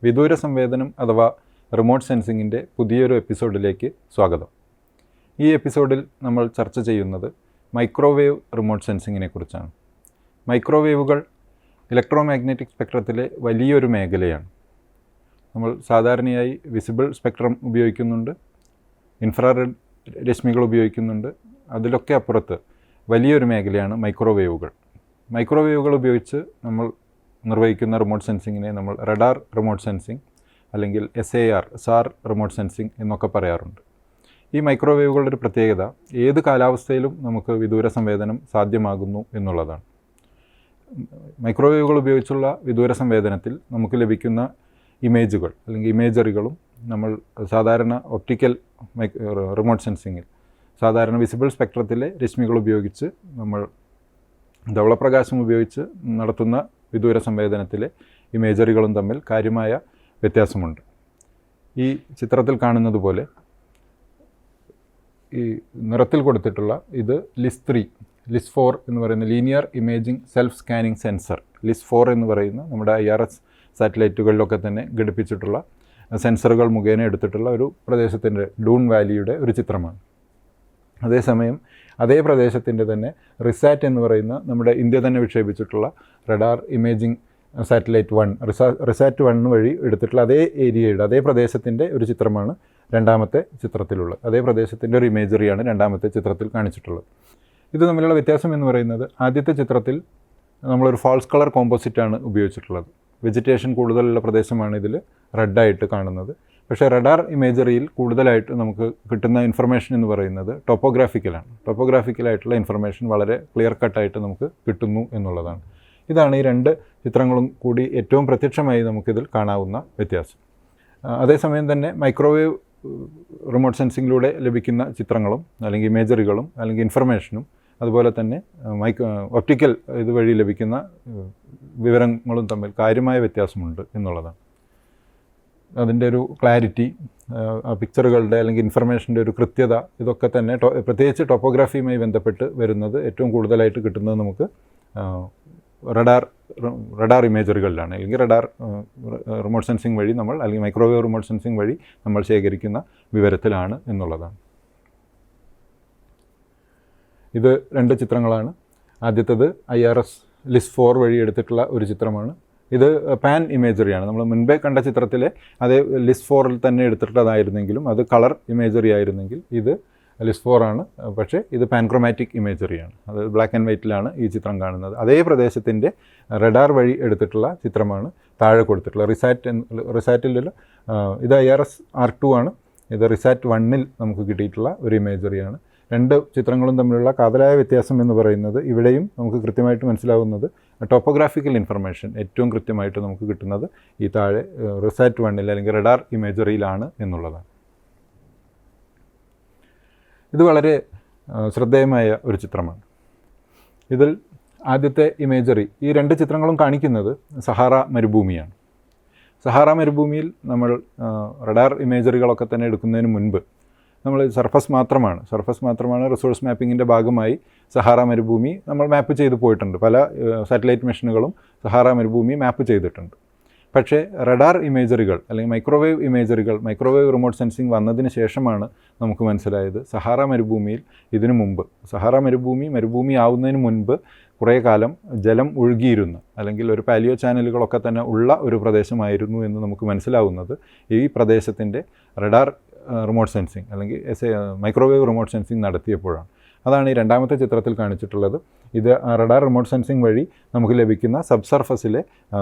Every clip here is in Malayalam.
വിദൂര സംവേദനം അഥവാ റിമോട്ട് സെൻസിങ്ങിൻ്റെ പുതിയൊരു എപ്പിസോഡിലേക്ക് സ്വാഗതം. ഈ എപ്പിസോഡിൽ നമ്മൾ ചർച്ച ചെയ്യുന്നത് മൈക്രോവേവ് റിമോട്ട് സെൻസിങ്ങിനെ കുറിച്ചാണ്. മൈക്രോവേവുകൾ ഇലക്ട്രോമാഗ്നറ്റിക് സ്പെക്ട്രത്തിലെ വലിയൊരു മേഖലയാണ്. നമ്മൾ സാധാരണയായി വിസിബിൾ സ്പെക്ട്രം ഉപയോഗിക്കുന്നുണ്ട്, ഇൻഫ്രാറെഡ് രശ്മികൾ ഉപയോഗിക്കുന്നുണ്ട്. അതിലൊക്കെ അപ്പുറത്ത് വലിയൊരു മേഖലയാണ് മൈക്രോവേവുകൾ. മൈക്രോവേവുകൾ ഉപയോഗിച്ച് നമ്മൾ നിർവഹിക്കുന്ന റിമോട്ട് സെൻസിങ്ങിനെ നമ്മൾ റഡാർ റിമോട്ട് സെൻസിങ് അല്ലെങ്കിൽ SAR റിമോട്ട് സെൻസിങ് എന്നൊക്കെ പറയാറുണ്ട്. ഈ മൈക്രോവേവുകളുടെ ഒരു പ്രത്യേകത ഏത് കാലാവസ്ഥയിലും നമുക്ക് വിദൂര സംവേദനം സാധ്യമാകുന്നു എന്നുള്ളതാണ്. മൈക്രോവേവുകൾ ഉപയോഗിച്ചുള്ള വിദൂര സംവേദനത്തിൽ നമുക്ക് ലഭിക്കുന്ന ഇമേജുകൾ അല്ലെങ്കിൽ ഇമേജറികളും നമ്മൾ സാധാരണ ഒപ്റ്റിക്കൽ റിമോട്ട് സെൻസിങ്ങിൽ സാധാരണ വിസിബിൾ സ്പെക്ട്രത്തിലെ രശ്മികൾ ഉപയോഗിച്ച് നമ്മൾ ധവളപ്രകാശം ഉപയോഗിച്ച് നടത്തുന്ന വിദൂര സംവേദനത്തിലെ ഇമേജറികളും തമ്മിൽ കാര്യമായ വ്യത്യാസമുണ്ട്. ഈ ചിത്രത്തിൽ കാണുന്നത് പോലെ ഈ നിറത്തിൽ കൊടുത്തിട്ടുള്ള ഇത് ലിസ് 4 എന്ന് പറയുന്ന linear imaging self scanning sensor, Liz 4 എന്ന് പറയുന്ന നമ്മുടെ IRS സാറ്റലൈറ്റുകളിലൊക്കെ തന്നെ ഘടിപ്പിച്ചിട്ടുള്ള സെൻസറുകൾ മുഖേന എടുത്തിട്ടുള്ള ഒരു പ്രദേശത്തിൻ്റെ ഡൂൺ വാലിയുടെ ഒരു ചിത്രമാണ്. അതേസമയം അതേ പ്രദേശത്തിൻ്റെ തന്നെ റിസാറ്റ് എന്ന് പറയുന്ന നമ്മുടെ ഇന്ത്യ തന്നെ വിക്ഷേപിച്ചിട്ടുള്ള റഡാർ ഇമേജിംഗ് സാറ്റലൈറ്റ് 1 റിസാറ്റ് 1 വഴി എടുത്തിട്ടുള്ള അതേ ഏരിയയുടെ അതേ പ്രദേശത്തിൻ്റെ ഒരു ചിത്രമാണ് രണ്ടാമത്തെ ചിത്രത്തിലുള്ളത്. അതേ പ്രദേശത്തിൻ്റെ ഒരു ഇമേജറിയാണ് രണ്ടാമത്തെ ചിത്രത്തിൽ കാണിച്ചിട്ടുള്ളത്. ഇത് തമ്മിലുള്ള വ്യത്യാസം എന്ന് പറയുന്നത് ആദ്യത്തെ ചിത്രത്തിൽ നമ്മളൊരു ഫാൾസ് കളർ കോമ്പോസിറ്റാണ് ഉപയോഗിച്ചിട്ടുള്ളത്. വെജിറ്റേഷൻ കൂടുതലുള്ള പ്രദേശമാണ് ഇതിൽ റെഡായിട്ട് കാണുന്നത്. പക്ഷേ റഡാർ ഇമേജറിയിൽ കൂടുതലായിട്ട് നമുക്ക് കിട്ടുന്ന ഇൻഫർമേഷൻ എന്ന് പറയുന്നത് ടോപ്പോഗ്രാഫിക്കലാണ്. ടോപ്പോഗ്രാഫിക്കലായിട്ടുള്ള ഇൻഫർമേഷൻ വളരെ ക്ലിയർ കട്ടായിട്ട് നമുക്ക് കിട്ടുന്നു എന്നുള്ളതാണ്. ഇതാണ് ഈ രണ്ട് ചിത്രങ്ങളും കൂടി ഏറ്റവും പ്രത്യക്ഷമായി നമുക്കിതിൽ കാണാവുന്ന വ്യത്യാസം. അതേസമയം തന്നെ മൈക്രോവേവ് റിമോട്ട് സെൻസിങ്ങിലൂടെ ലഭിക്കുന്ന ചിത്രങ്ങളും അല്ലെങ്കിൽ ഇമേജറികളും അല്ലെങ്കിൽ ഇൻഫർമേഷനും അതുപോലെ തന്നെ ഒപ്റ്റിക്കൽ ഇതുവഴി ലഭിക്കുന്ന വിവരങ്ങളും തമ്മിൽ കാര്യമായ വ്യത്യാസമുണ്ട് എന്നുള്ളതാണ്. അതിൻ്റെ ഒരു ക്ലാരിറ്റി, പിക്ചറുകളുടെ അല്ലെങ്കിൽ ഇൻഫർമേഷൻ്റെ ഒരു കൃത്യത, ഇതൊക്കെ തന്നെ പ്രത്യേകിച്ച് ടോപ്പോഗ്രാഫിയുമായി ബന്ധപ്പെട്ട് വരുന്നത് ഏറ്റവും കൂടുതലായിട്ട് കിട്ടുന്നത് നമുക്ക് റഡാർ ഇമേജറികളിലാണ്. അല്ലെങ്കിൽ റഡാർ റിമോട്ട് സെൻസിങ് വഴി നമ്മൾ അല്ലെങ്കിൽ മൈക്രോവേവ് റിമോട്ട് സെൻസിങ് വഴി നമ്മൾ ശേഖരിക്കുന്ന വിവരത്തിലാണ് എന്നുള്ളതാണ്. ഇത് രണ്ട് ചിത്രങ്ങളാണ്. ആദ്യത്തേത് IRS ലിസ് 4 വഴി എടുത്തിട്ടുള്ള ഒരു ചിത്രമാണ്. ഇത് പാൻ ഇമേജറിയാണ്. നമ്മൾ മുൻപേ കണ്ട ചിത്രത്തിലെ അതേ ലിസ് 4 തന്നെ എടുത്തിട്ടുള്ളതായിരുന്നെങ്കിലും അത് കളർ ഇമേജറി ആയിരുന്നെങ്കിൽ ഇത് ലിസ് 4 ആണ്. പക്ഷേ ഇത് പാൻക്രോമാറ്റിക് ഇമേജറിയാണ്. അത് ബ്ലാക്ക് ആൻഡ് വൈറ്റിലാണ് ഈ ചിത്രം കാണുന്നത്. അതേ പ്രദേശത്തിൻ്റെ റഡാർ വഴി എടുത്തിട്ടുള്ള ചിത്രമാണ് താഴെ കൊടുത്തിട്ടുള്ളത്. റിസാറ്റിൽ ഇത് IRS R2 ആണ്. ഇത് റിസാറ്റ് 1 നമുക്ക് കിട്ടിയിട്ടുള്ള ഒരു ഇമേജറിയാണ്. രണ്ട് ചിത്രങ്ങളും തമ്മിലുള്ള കാതലായ വ്യത്യാസം എന്ന് പറയുന്നത് ഇവിടെയും നമുക്ക് കൃത്യമായിട്ട് മനസ്സിലാവുന്നത് ടോപ്പോഗ്രാഫിക്കൽ ഇൻഫർമേഷൻ ഏറ്റവും കൃത്യമായിട്ട് നമുക്ക് കിട്ടുന്നത് ഈ താഴെ റിസാറ്റ് 1 അല്ലെങ്കിൽ റഡാർ ഇമേജറിയിലാണ് എന്നുള്ളതാണ്. ഇത് വളരെ ശ്രദ്ധേയമായ ഒരു ചിത്രമാണ്. ഇതിൽ ആദ്യത്തെ ഇമേജറി, ഈ രണ്ട് ചിത്രങ്ങളും കാണിക്കുന്നത് സഹാറ മരുഭൂമിയാണ്. സഹാറ മരുഭൂമിയിൽ നമ്മൾ റഡാർ ഇമേജറികളൊക്കെ തന്നെ എടുക്കുന്നതിന് മുൻപ് നമ്മൾ സർഫസ് മാത്രമാണ് റിസോഴ്സ് മാപ്പിങ്ങിൻ്റെ ഭാഗമായി സഹാറ മരുഭൂമി നമ്മൾ മാപ്പ് ചെയ്ത് പോയിട്ടുണ്ട്. പല സാറ്റലൈറ്റ് മെഷീനുകളും സഹാറ മരുഭൂമി മാപ്പ് ചെയ്തിട്ടുണ്ട്. പക്ഷേ റഡാർ ഇമേജറികൾ അല്ലെങ്കിൽ മൈക്രോവേവ് ഇമേജറികൾ, മൈക്രോവേവ് റിമോട്ട് സെൻസിങ് വന്നതിന് ശേഷമാണ് നമുക്ക് മനസ്സിലായത് സഹാറ മരുഭൂമിയിൽ ഇതിനു മുമ്പ് സഹാറ മരുഭൂമി ആവുന്നതിന് മുൻപ് കുറേ കാലം ജലം ഒഴുകിയിരുന്ന അല്ലെങ്കിൽ ഒരു പാലിയോ ചാനലുകളൊക്കെ തന്നെ ഉള്ള ഒരു പ്രദേശമായിരുന്നു എന്ന് നമുക്ക് മനസ്സിലാവുന്നത് ഈ പ്രദേശത്തിൻ്റെ റഡാർ റിമോട്ട് സെൻസിങ് അല്ലെങ്കിൽ മൈക്രോവേവ് റിമോട്ട് സെൻസിങ് നടത്തിയപ്പോഴാണ്. അതാണ് ഈ രണ്ടാമത്തെ ചിത്രത്തിൽ കാണിച്ചിട്ടുള്ളത്. ഇത് റഡാർ റിമോട്ട് സെൻസിങ് വഴി നമുക്ക് ലഭിക്കുന്ന സബ്സർഫസിലെ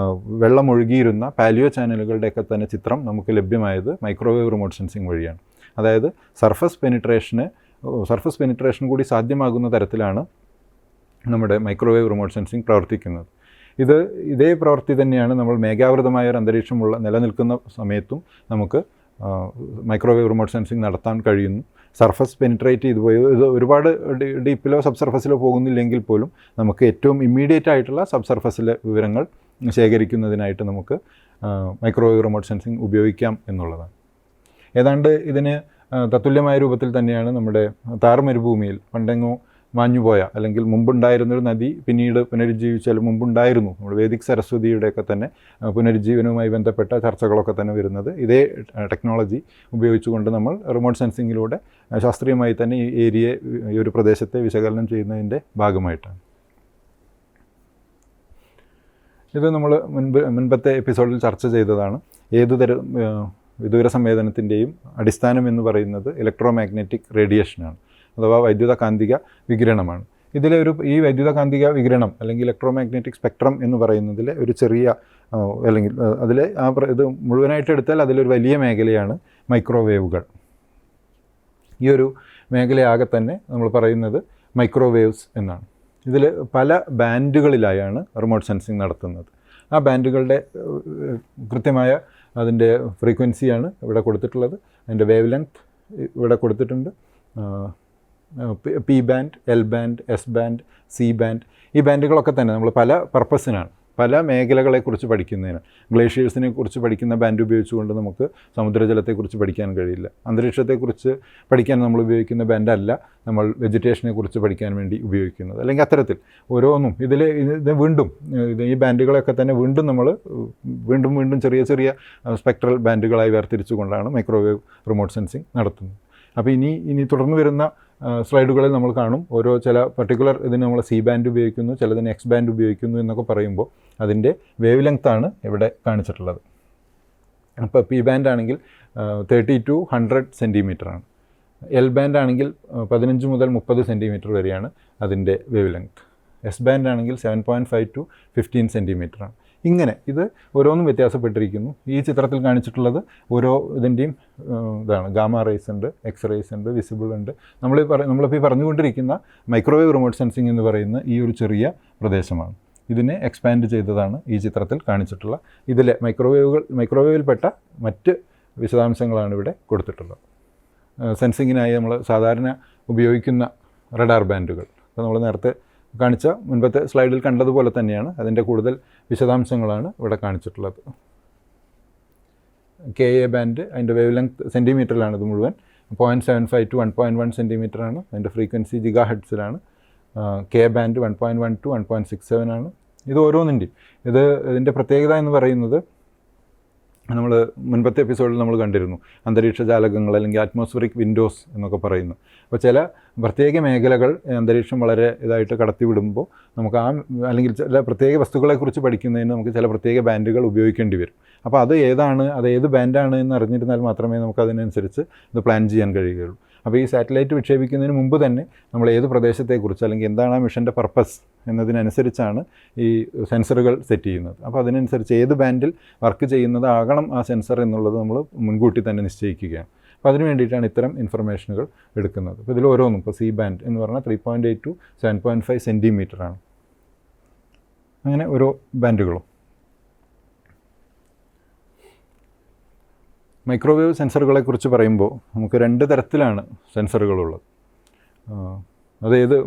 വെള്ളമൊഴുകിയിരുന്ന പാലിയോ ചാനലുകളുടെയൊക്കെ തന്നെ ചിത്രം നമുക്ക് ലഭ്യമായത് മൈക്രോവേവ് റിമോട്ട് സെൻസിങ് വഴിയാണ്. അതായത് സർഫസ് പെനിട്രേഷൻ കൂടി സാധ്യമാകുന്ന തരത്തിലാണ് നമ്മുടെ മൈക്രോവേവ് റിമോട്ട് സെൻസിങ് പ്രവർത്തിക്കുന്നത്. ഇതേ പ്രവൃത്തി തന്നെയാണ് നമ്മൾ മേഘാവൃതമായ ഒരു അന്തരീക്ഷമുള്ള നിലനിൽക്കുന്ന സമയത്തും നമുക്ക് മൈക്രോവേവ് റിമോട്ട് സെൻസിങ് നടത്താൻ കഴിയുന്നു. സർഫസ് പെനിട്രേറ്റ് ചെയ്ത് പോയി ഇത് ഒരുപാട് ഡീപ്പിലോ സബ്സർഫസിലോ പോകുന്നില്ലെങ്കിൽ പോലും നമുക്ക് ഏറ്റവും ഇമ്മീഡിയറ്റ് ആയിട്ടുള്ള സബ്സർഫസിലെ വിവരങ്ങൾ ശേഖരിക്കുന്നതിനായിട്ട് നമുക്ക് മൈക്രോവേവ് റിമോട്ട് സെൻസിങ് ഉപയോഗിക്കാം എന്നുള്ളതാണ്. ഏതാണ്ട് ഇതിന് തത്തുല്യമായ രൂപത്തിൽ തന്നെയാണ് നമ്മുടെ താർ മരുഭൂമിയിൽ പണ്ടെങ്ങോ മാഞ്ഞുപോയ അല്ലെങ്കിൽ മുമ്പുണ്ടായിരുന്നൊരു നദി പിന്നീട് പുനരുജ്ജീവിച്ചാൽ മുമ്പുണ്ടായിരുന്നു, നമ്മുടെ വേദിക് സരസ്വതിയുടെയൊക്കെ തന്നെ പുനരുജ്ജീവനവുമായി ബന്ധപ്പെട്ട ചർച്ചകളൊക്കെ തന്നെ വരുന്നത് ഇതേ ടെക്നോളജി ഉപയോഗിച്ചുകൊണ്ട് നമ്മൾ റിമോട്ട് സെൻസിങ്ങിലൂടെ ശാസ്ത്രീയമായി തന്നെ ഈ ഏരിയയെ, ഈ ഒരു പ്രദേശത്തെ വിശകലനം ചെയ്യുന്നതിൻ്റെ ഭാഗമായിട്ടാണ്. ഇത് നമ്മൾ മുൻപത്തെ എപ്പിസോഡിൽ ചർച്ച ചെയ്തതാണ്. ഏതുതരം വിദൂര സംവേദനത്തിൻ്റെയും അടിസ്ഥാനം എന്ന് പറയുന്നത് ഇലക്ട്രോ മാഗ്നറ്റിക് റേഡിയേഷനാണ്, അഥവാ വൈദ്യുതകാന്തിക വികിരണമാണ്. ഈ വൈദ്യുതകാന്തിക വികിരണം അല്ലെങ്കിൽ ഇലക്ട്രോ മാഗ്നറ്റിക് സ്പെക്ട്രം എന്ന് പറയുന്നതിലെ ഒരു ചെറിയ അല്ലെങ്കിൽ അതിലെ ഇത് മുഴുവനായിട്ട് എടുത്താൽ അതിലൊരു വലിയ മേഖലയാണ് മൈക്രോവേവുകൾ. ഈ ഒരു മേഖലയാകെ തന്നെ നമ്മൾ പറയുന്നത് മൈക്രോവേവ്സ് എന്നാണ്. ഇതിൽ പല ബാൻഡുകളിലായാണ് റിമോട്ട് സെൻസിങ് നടത്തുന്നത്. ആ ബാൻഡുകളുടെ കൃത്യമായ അതിൻ്റെ ഫ്രീക്വൻസിയാണ് ഇവിടെ കൊടുത്തിട്ടുള്ളത്. അതിൻ്റെ വേവ് ലെങ്ത് ഇവിടെ കൊടുത്തിട്ടുണ്ട്. P band, L band, S band, C band. ഈ ബാൻഡുകളൊക്കെ തന്നെ നമ്മൾ പല പർപ്പസിനാണ്, പല മേഖലകളെക്കുറിച്ച് പഠിക്കുന്നതിന്. ഗ്ലേഷ്യേഴ്സിനെ കുറിച്ച് പഠിക്കുന്ന ബാൻഡ് ഉപയോഗിച്ചുകൊണ്ട് നമുക്ക് സമുദ്രജലത്തെക്കുറിച്ച് പഠിക്കാൻ കഴിയില്ല. അന്തരീക്ഷത്തെക്കുറിച്ച് പഠിക്കാൻ നമ്മൾ ഉപയോഗിക്കുന്ന ബാൻഡല്ല നമ്മൾ വെജിറ്റേഷനെ കുറിച്ച് പഠിക്കാൻ വേണ്ടി ഉപയോഗിക്കുന്നത്. അല്ലെങ്കിൽ അത്തരത്തിൽ ഓരോന്നും ഇത് വീണ്ടും ഈ ബാൻഡുകളൊക്കെ തന്നെ നമ്മൾ വീണ്ടും ചെറിയ ചെറിയ സ്പെക്ട്രൽ ബാൻഡുകളായി വേർതിരിച്ചുകൊണ്ടാണ് മൈക്രോവേവ് റിമോട്ട് സെൻസിങ് നടത്തുന്നത്. അപ്പോൾ ഇനി തുടർന്ന് വരുന്ന സ്ലൈഡുകളിൽ നമ്മൾ കാണും ഓരോ ചില പർട്ടിക്കുലർ ഇതിന് നമ്മൾ സി ബാൻഡ് ഉപയോഗിക്കുന്നു, ചിലതിന് എക്സ് ബാൻഡ് ഉപയോഗിക്കുന്നു എന്നൊക്കെ പറയുമ്പോൾ അതിൻ്റെ വേവ് ലെങ്ത്താണ് ഇവിടെ കാണിച്ചിട്ടുള്ളത്. അപ്പോൾ പി ബാൻഡ് ആണെങ്കിൽ 30 to 100 സെൻറ്റിമീറ്ററാണ്. എൽ ബാൻഡ് ആണെങ്കിൽ 15 മുതൽ 30 സെൻറ്റിമീറ്റർ വരെയാണ് അതിൻ്റെ വേവ് ലെങ്ത്. എസ് ബാൻഡ് ആണെങ്കിൽ 7.5 to 15 സെൻറ്റിമീറ്ററാണ്. ഇങ്ങനെ ഇത് ഓരോന്നും വ്യത്യാസപ്പെട്ടിരിക്കുന്നു. ഈ ചിത്രത്തിൽ കാണിച്ചിട്ടുള്ളത് ഇതിൻ്റെയും ഇതാണ്. ഗാമ റേസ് ഉണ്ട്, എക്സ് റേസ് ഉണ്ട്, വിസിബിൾ ഉണ്ട്. നമ്മളിപ്പോൾ ഈ പറഞ്ഞുകൊണ്ടിരിക്കുന്ന മൈക്രോവേവ് റിമോട്ട് സെൻസിങ് എന്ന് പറയുന്ന ഈ ഒരു ചെറിയ പ്രദേശമാണ്. ഇതിനെ എക്സ്പാൻഡ് ചെയ്തതാണ് ഈ ചിത്രത്തിൽ കാണിച്ചിട്ടുള്ള. ഇതിലെ മൈക്രോവേവിൽപ്പെട്ട മറ്റ് വിശദാംശങ്ങളാണ് ഇവിടെ കൊടുത്തിട്ടുള്ളത്. സെൻസിങ്ങിനായി നമ്മൾ സാധാരണ ഉപയോഗിക്കുന്ന റഡാർ ബാൻഡുകൾ, അപ്പോൾ നമ്മൾ നേരത്തെ കാണിച്ച മുൻപത്തെ സ്ലൈഡിൽ കണ്ടതുപോലെ തന്നെയാണ്. അതിൻ്റെ കൂടുതൽ വിശദാംശങ്ങളാണ് ഇവിടെ കാണിച്ചിട്ടുള്ളത്. KA ബാൻഡ്, അതിൻ്റെ വേവ് ലെങ്ത് സെൻറ്റിമീറ്ററിലാണ് ഇത് മുഴുവൻ. 0.75 to 1.1 സെൻറ്റിമീറ്ററാണ്. അതിൻ്റെ ഫ്രീക്വൻസി ജിഗാ ഹെർട്സിലാണ്. K ബാൻഡ് 1.1 to 1.67 ആണ്. ഇത് ഓരോന്നിൻ്റെയും ഇതിൻ്റെ പ്രത്യേകത എന്ന് പറയുന്നത് നമ്മൾ മുൻപത്തെ എപ്പിസോഡിൽ നമ്മൾ കണ്ടിരുന്നു. അന്തരീക്ഷ ജാലകങ്ങൾ അല്ലെങ്കിൽ അറ്റ്മോസ്ഫിയറിക് വിൻഡോസ് എന്നൊക്കെ പറയുന്നു. അപ്പോൾ ചില പ്രത്യേക മേഖലകൾ അന്തരീക്ഷം വളരെ ഇതായിട്ട് കടത്തിവിടുമ്പോൾ നമുക്ക് അല്ലെങ്കിൽ ചില പ്രത്യേക വസ്തുക്കളെക്കുറിച്ച് പഠിക്കുന്നതിന് നമുക്ക് ചില പ്രത്യേക ബാൻഡുകൾ ഉപയോഗിക്കേണ്ടി വരും. അപ്പോൾ അത് ഏത് ബാൻഡാണ് എന്ന് അറിഞ്ഞിരുന്നാൽ മാത്രമേ നമുക്ക് അതിനനുസരിച്ച് ഇത് പ്ലാൻ ചെയ്യാൻ കഴിയുകയുള്ളൂ. അപ്പോൾ ഈ സാറ്റലൈറ്റ് വിക്ഷേപിക്കുന്നതിന് മുമ്പ് തന്നെ നമ്മൾ ഏത് പ്രദേശത്തെക്കുറിച്ച് അല്ലെങ്കിൽ എന്താണ് ആ മിഷൻ്റെ പർപ്പസ് എന്നതിനനുസരിച്ചാണ് ഈ സെൻസറുകൾ സെറ്റ് ചെയ്യുന്നത്. അപ്പോൾ അതിനനുസരിച്ച് ഏത് ബാൻഡിൽ വർക്ക് ചെയ്യുന്നതാകണം ആ സെൻസർ എന്നുള്ളത് നമ്മൾ മുൻകൂട്ടി തന്നെ നിശ്ചയിക്കുകയാണ്. അപ്പോൾ അതിന് വേണ്ടിയിട്ടാണ് ഇത്തരം ഇൻഫർമേഷനുകൾ എടുക്കുന്നത്. അപ്പോൾ ഇതിൽ ഓരോന്നും ഇപ്പോൾ സി ബാൻഡ് എന്ന് പറഞ്ഞാൽ 3.8 to 7.5 സെൻറ്റിമീറ്ററാണ്. അങ്ങനെ ഓരോ ബാൻഡുകളും. മൈക്രോവേവ് സെൻസറുകളെക്കുറിച്ച് പറയുമ്പോൾ നമുക്ക് 2 തരത്തിലാണ് സെൻസറുകളുള്ളത്.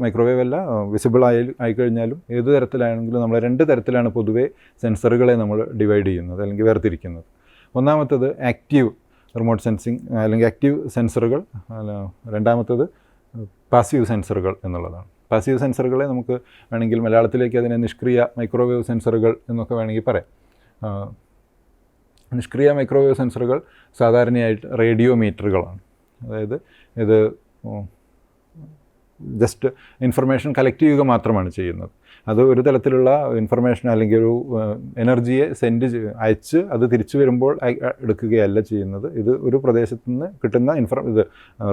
മൈക്രോവേവ് അല്ല, വിസിബിൾ ആയിക്കഴിഞ്ഞാലും ഏത് തരത്തിലാണെങ്കിലും നമ്മൾ 2 തരത്തിലാണ് പൊതുവേ സെൻസറുകളെ നമ്മൾ ഡിവൈഡ് ചെയ്യുന്നത് അല്ലെങ്കിൽ വേർതിരിക്കുന്നത്. ഒന്നാമത്തത് ആക്റ്റീവ് റിമോട്ട് സെൻസിങ് അല്ലെങ്കിൽ ആക്റ്റീവ് സെൻസറുകൾ, രണ്ടാമത്തത് പാസീവ് സെൻസറുകൾ എന്നുള്ളതാണ്. പാസീവ് സെൻസറുകളെ നമുക്ക് വേണമെങ്കിൽ മലയാളത്തിലേക്ക് അതിനെ നിഷ്ക്രിയ മൈക്രോവേവ് സെൻസറുകൾ എന്നൊക്കെ വേണമെങ്കിൽ പറയാം. നിഷ്ക്രിയ മൈക്രോവേവ് സെൻസറുകൾ സാധാരണയായിട്ട് റേഡിയോമീറ്ററുകളാണ്. അതായത് ഇത് ജസ്റ്റ് ഇൻഫർമേഷൻ കളക്ട് ചെയ്യുക മാത്രമാണ് ചെയ്യുന്നത്. അത് ഒരു തരത്തിലുള്ള ഇൻഫർമേഷൻ അല്ലെങ്കിൽ ഒരു എനർജിയെ അയച്ച് അത് തിരിച്ചു വരുമ്പോൾ എടുക്കുകയല്ല ചെയ്യുന്നത്. ഇത് ഒരു പ്രദേശത്തു നിന്ന് കിട്ടുന്ന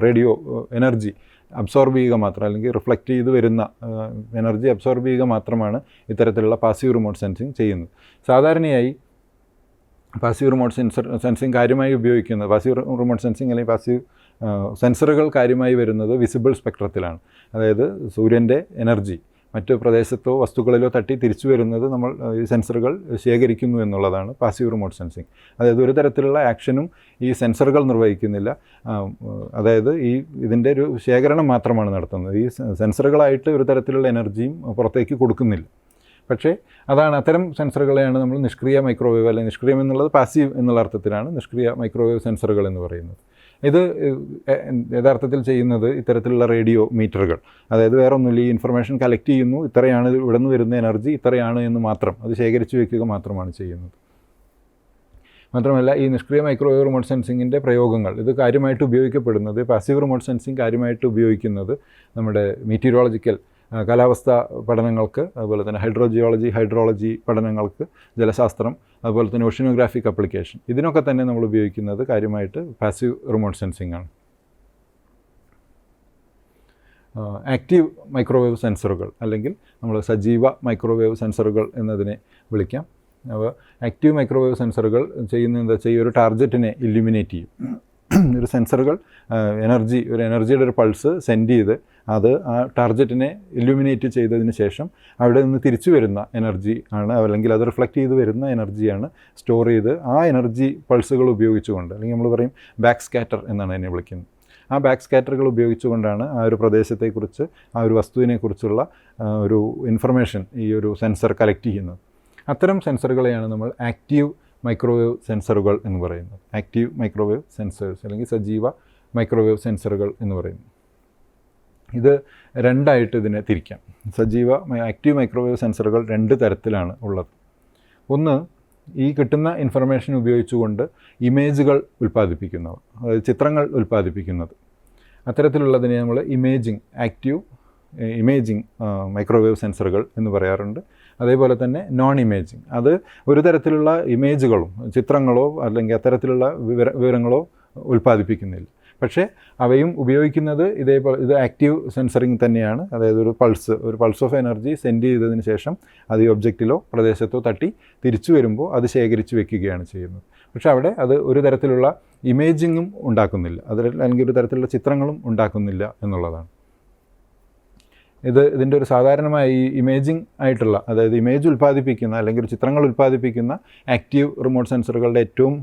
റേഡിയോ എനർജി അബ്സോർബ് ചെയ്യുക മാത്രം, അല്ലെങ്കിൽ റിഫ്ലക്റ്റ് ചെയ്ത് വരുന്ന എനർജി അബ്സോർബ് ചെയ്യുക മാത്രമാണ് ഇത്തരത്തിലുള്ള പാസീവ് റിമോട്ട് സെൻസിങ് ചെയ്യുന്നത്. സാധാരണയായി പാസീവ് റിമോട്ട് സെൻസിങ് കാര്യമായി ഉപയോഗിക്കുന്നത്, പാസീവ് റിമോട്ട് സെൻസിങ് അല്ലെങ്കിൽ പാസീവ് സെൻസറുകൾ കാര്യമായി വരുന്നത് വിസിബിൾ സ്പെക്ട്രത്തിലാണ്. അതായത് സൂര്യൻ്റെ എനർജി മറ്റ് പ്രദേശത്തോ വസ്തുക്കളിലോ തട്ടി തിരിച്ചു വരുന്നത് നമ്മൾ ഈ സെൻസറുകൾ ശേഖരിക്കുന്നു എന്നുള്ളതാണ് പാസീവ് റിമോട്ട് സെൻസിങ്. അതായത് ഒരു തരത്തിലുള്ള ആക്ഷനും ഈ സെൻസറുകൾ നിർവഹിക്കുന്നില്ല. അതായത് ഇതിൻ്റെ ഒരു ശേഖരണം മാത്രമാണ് നടത്തുന്നത്. ഈ സെൻസറുകളായിട്ട് ഒരു തരത്തിലുള്ള എനർജിയും പുറത്തേക്ക് കൊടുക്കുന്നില്ല. പക്ഷേ അത്തരം സെൻസറുകളെയാണ് നമ്മൾ നിഷ്ക്രിയ മൈക്രോവേവ്, അല്ലെങ്കിൽ നിഷ്ക്രിയം എന്നുള്ളത് പാസീവ് എന്നുള്ള അർത്ഥത്തിലാണ് നിഷ്ക്രിയ മൈക്രോവേവ് സെൻസറുകൾ എന്ന് പറയുന്നത്. ഇത് യഥാർത്ഥത്തിൽ ചെയ്യുന്നത് ഇത്തരത്തിലുള്ള റേഡിയോ മീറ്ററുകൾ, അതായത് വേറെ ഒന്നുമില്ല, ഈ ഇൻഫർമേഷൻ കളക്ട് ചെയ്യുന്നു, ഇത്രയാണ് ഇവിടെ നിന്ന് വരുന്ന എനർജി ഇത്രയാണ് എന്ന് മാത്രം, അത് ശേഖരിച്ചു വയ്ക്കുക മാത്രമാണ് ചെയ്യുന്നത്. മാത്രമല്ല ഈ നിഷ്ക്രിയ മൈക്രോവേവ് റിമോട്ട് സെൻസിങ്ങിൻ്റെ പ്രയോഗങ്ങൾ ഇത് കാര്യമായിട്ട് ഉപയോഗിക്കപ്പെടുന്നത്, പാസീവ് റിമോട്ട് സെൻസിങ് കാര്യമായിട്ട് ഉപയോഗിക്കുന്നത് നമ്മുടെ മീറ്റീരിയോളജിക്കൽ കാലാവസ്ഥ പഠനങ്ങൾക്ക്, അതുപോലെ തന്നെ ഹൈഡ്രോളജി പഠനങ്ങൾക്ക്, ജലശാസ്ത്രം, അതുപോലെ തന്നെ ഓഷ്യനോഗ്രാഫിക് ആപ്ലിക്കേഷൻ, ഇതിനൊക്കെ തന്നെ നമ്മൾ ഉപയോഗിക്കുന്നത് കാര്യമായിട്ട് പാസീവ് റിമോട്ട് സെൻസിങ് ആണ്. ആക്റ്റീവ് മൈക്രോവേവ് സെൻസറുകൾ അല്ലെങ്കിൽ നമ്മൾ സജീവ മൈക്രോവേവ് സെൻസറുകൾ എന്നതിനെ വിളിക്കാം. അപ്പോൾ ആക്റ്റീവ് മൈക്രോവേവ് സെൻസറുകൾ ചെയ്യുന്നത് എന്താ വെച്ചാൽ ഈ ഒരു ടാർഗറ്റിനെ ഇല്ലുമിനേറ്റ് ചെയ്യും. ഒരു സെൻസറുകൾ എനർജിയുടെ ഒരു പൾസ് സെൻഡ് ചെയ്ത് അത് ആ ടാർഗറ്റിനെ ഇല്ലുമിനേറ്റ് ചെയ്തതിന് ശേഷം അവിടെ നിന്ന് തിരിച്ചു വരുന്ന എനർജി ആണ്, അല്ലെങ്കിൽ അത് റിഫ്ലക്റ്റ് ചെയ്ത് വരുന്ന എനർജിയാണ് സ്റ്റോർ ചെയ്ത് ആ എനർജി പൾസുകൾ ഉപയോഗിച്ചുകൊണ്ട്, അല്ലെങ്കിൽ നമ്മൾ പറയും ബാക്ക് സ്കാറ്റർ എന്നാണ് അതിനെ വിളിക്കുന്നത്. ആ ബാക്ക് സ്കാറ്ററുകൾ ഉപയോഗിച്ചുകൊണ്ടാണ് ആ ഒരു പ്രദേശത്തെക്കുറിച്ച്, ആ ഒരു വസ്തുവിനെക്കുറിച്ചുള്ള ഒരു ഇൻഫർമേഷൻ ഈ ഒരു സെൻസർ കളക്ട് ചെയ്യുന്നത്. അത്തരം സെൻസറുകളെയാണ് നമ്മൾ ആക്റ്റീവ് മൈക്രോവേവ് സെൻസറുകൾ എന്ന് പറയുന്നത്. ആക്റ്റീവ് മൈക്രോവേവ് സെൻസേഴ്സ് അല്ലെങ്കിൽ സജീവ മൈക്രോവേവ് സെൻസറുകൾ എന്ന് പറയുന്നത്. ഇത് രണ്ടായിട്ട് ഇതിനെ തിരിക്കാം. ആക്റ്റീവ് മൈക്രോവേവ് സെൻസറുകൾ രണ്ട് തരത്തിലാണ് ഉള്ളത്. ഒന്ന്, ഈ കിട്ടുന്ന ഇൻഫർമേഷൻ ഉപയോഗിച്ചുകൊണ്ട് ഇമേജുകൾ ഉൽപ്പാദിപ്പിക്കുന്നവ, അതായത് ചിത്രങ്ങൾ ഉൽപ്പാദിപ്പിക്കുന്നത്. അത്തരത്തിലുള്ളതിനെ നമ്മൾ ആക്റ്റീവ് ഇമേജിങ് മൈക്രോവേവ് സെൻസറുകൾ എന്ന് പറയാറുണ്ട്. അതേപോലെ തന്നെ നോൺ ഇമേജിങ്, അത് ഒരു തരത്തിലുള്ള ഇമേജുകളും ചിത്രങ്ങളോ അല്ലെങ്കിൽ അത്തരത്തിലുള്ള വിവരങ്ങളോ ഉൽപ്പാദിപ്പിക്കുന്നില്ല. പക്ഷേ അവയും ഉപയോഗിക്കുന്നത് ഇത് ആക്റ്റീവ് സെൻസറിങ് തന്നെയാണ്. അതായത് ഒരു പൾസ് ഓഫ് എനർജി സെൻഡ് ചെയ്തതിന് ശേഷം അത് ഈ ഒബ്ജക്റ്റിലോ പ്രദേശത്തോ തട്ടി തിരിച്ചു വരുമ്പോൾ അത് ശേഖരിച്ച് വെക്കുകയാണ് ചെയ്യുന്നത്. പക്ഷേ അവിടെ അത് ഒരു തരത്തിലുള്ള ഇമേജിങ്ങും ഉണ്ടാക്കുന്നില്ല, അല്ലെങ്കിൽ ഒരു തരത്തിലുള്ള ചിത്രങ്ങളും ഉണ്ടാക്കുന്നില്ല എന്നുള്ളതാണ്. ഇതിൻ്റെ ഒരു സാധാരണമായ ഈ ഇമേജിംഗ് ആയിട്ടുള്ള, അതായത് ഇമേജ് ഉൽപ്പാദിപ്പിക്കുന്ന അല്ലെങ്കിൽ ചിത്രങ്ങൾ ഉൽപ്പാദിപ്പിക്കുന്ന ആക്റ്റീവ് റിമോട്ട് സെൻസറുകളുടെ ഏറ്റവും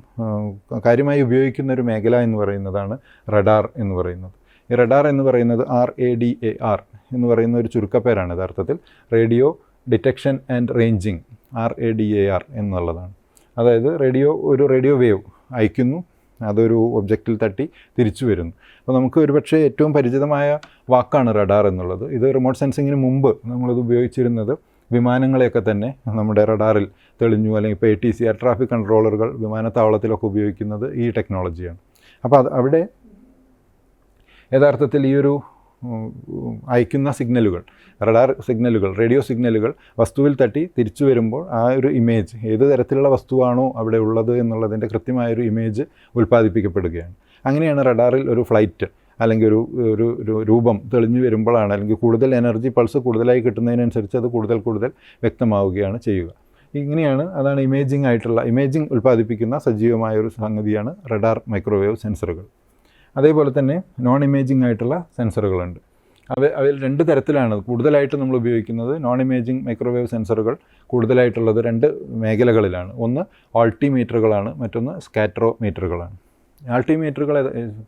കാര്യമായി ഉപയോഗിക്കുന്ന ഒരു മേഖല എന്ന് പറയുന്നതാണ് റഡാർ എന്ന് പറയുന്നത്. ഈ റഡാർ എന്ന് പറയുന്നത് RADAR എന്ന് പറയുന്ന ഒരു ചുരുക്കപ്പേരാണ് യഥാർത്ഥത്തിൽ. Radio detection and ranging, RADAR എന്നുള്ളതാണ്. അതായത് ഒരു റേഡിയോ വേവ് അയക്കുന്നു, അതൊരു ഒബ്ജക്റ്റിൽ തട്ടി തിരിച്ചു വരുന്നു. അപ്പോൾ നമുക്ക് ഒരുപക്ഷെ ഏറ്റവും പരിചിതമായ വാക്കാണ് റഡാർ എന്നുള്ളത്. ഇത് റിമോട്ട് സെൻസിങ്ങിന് മുമ്പ് നമ്മളിത് ഉപയോഗിച്ചിരുന്നത് വിമാനങ്ങളെയൊക്കെ തന്നെ നമ്മുടെ റഡാറിൽ തെളിഞ്ഞു, അല്ലെങ്കിൽ ഇപ്പോൾ ATC എയർ ട്രാഫിക് കൺട്രോളറുകൾ വിമാനത്താവളത്തിലൊക്കെ ഉപയോഗിക്കുന്നത് ഈ ടെക്നോളജിയാണ്. അപ്പോൾ അവിടെ യഥാർത്ഥത്തിൽ ഈ ഒരു അയക്കുന്ന സിഗ്നലുകൾ, റഡാർ സിഗ്നലുകൾ, റേഡിയോ സിഗ്നലുകൾ വസ്തുവിൽ തട്ടി തിരിച്ചു വരുമ്പോൾ ആ ഒരു ഇമേജ്, ഏത് തരത്തിലുള്ള വസ്തുവാണോ അവിടെ ഉള്ളത് എന്നുള്ളതിൻ്റെ കൃത്യമായൊരു ഇമേജ് ഉൽപ്പാദിപ്പിക്കപ്പെടുകയാണ്. അങ്ങനെയാണ് റഡാറിൽ ഒരു ഫ്ലൈറ്റ് അല്ലെങ്കിൽ ഒരു രൂപം തെളിഞ്ഞു വരുമ്പോഴാണ്, അല്ലെങ്കിൽ കൂടുതൽ എനർജി പൾസ് കൂടുതലായി കിട്ടുന്നതിനനുസരിച്ച് അത് കൂടുതൽ വ്യക്തമാവുകയാണ് ചെയ്യുക. അതാണ് ഇമേജിംഗ് ഉൽപ്പാദിപ്പിക്കുന്ന സജീവമായൊരു സംഗതിയാണ് റഡാർ മൈക്രോവേവ് സെൻസറുകൾ. അതേപോലെ തന്നെ നോൺ ഇമേജിംഗ് ആയിട്ടുള്ള സെൻസറുകളുണ്ട്. അവയിൽ രണ്ട് തരത്തിലാണ് കൂടുതലായിട്ട് നമ്മൾ ഉപയോഗിക്കുന്നത്. നോൺ ഇമേജിംഗ് മൈക്രോവേവ് സെൻസറുകൾ കൂടുതലായിട്ടുള്ളത് രണ്ട് മേഖലകളിലാണ്. ഒന്ന് ആൾട്ടിമീറ്ററുകളാണ്, മറ്റൊന്ന് സ്കാറ്ററോമീറ്ററുകളാണ്. ആൾട്ടിമീറ്ററുകൾ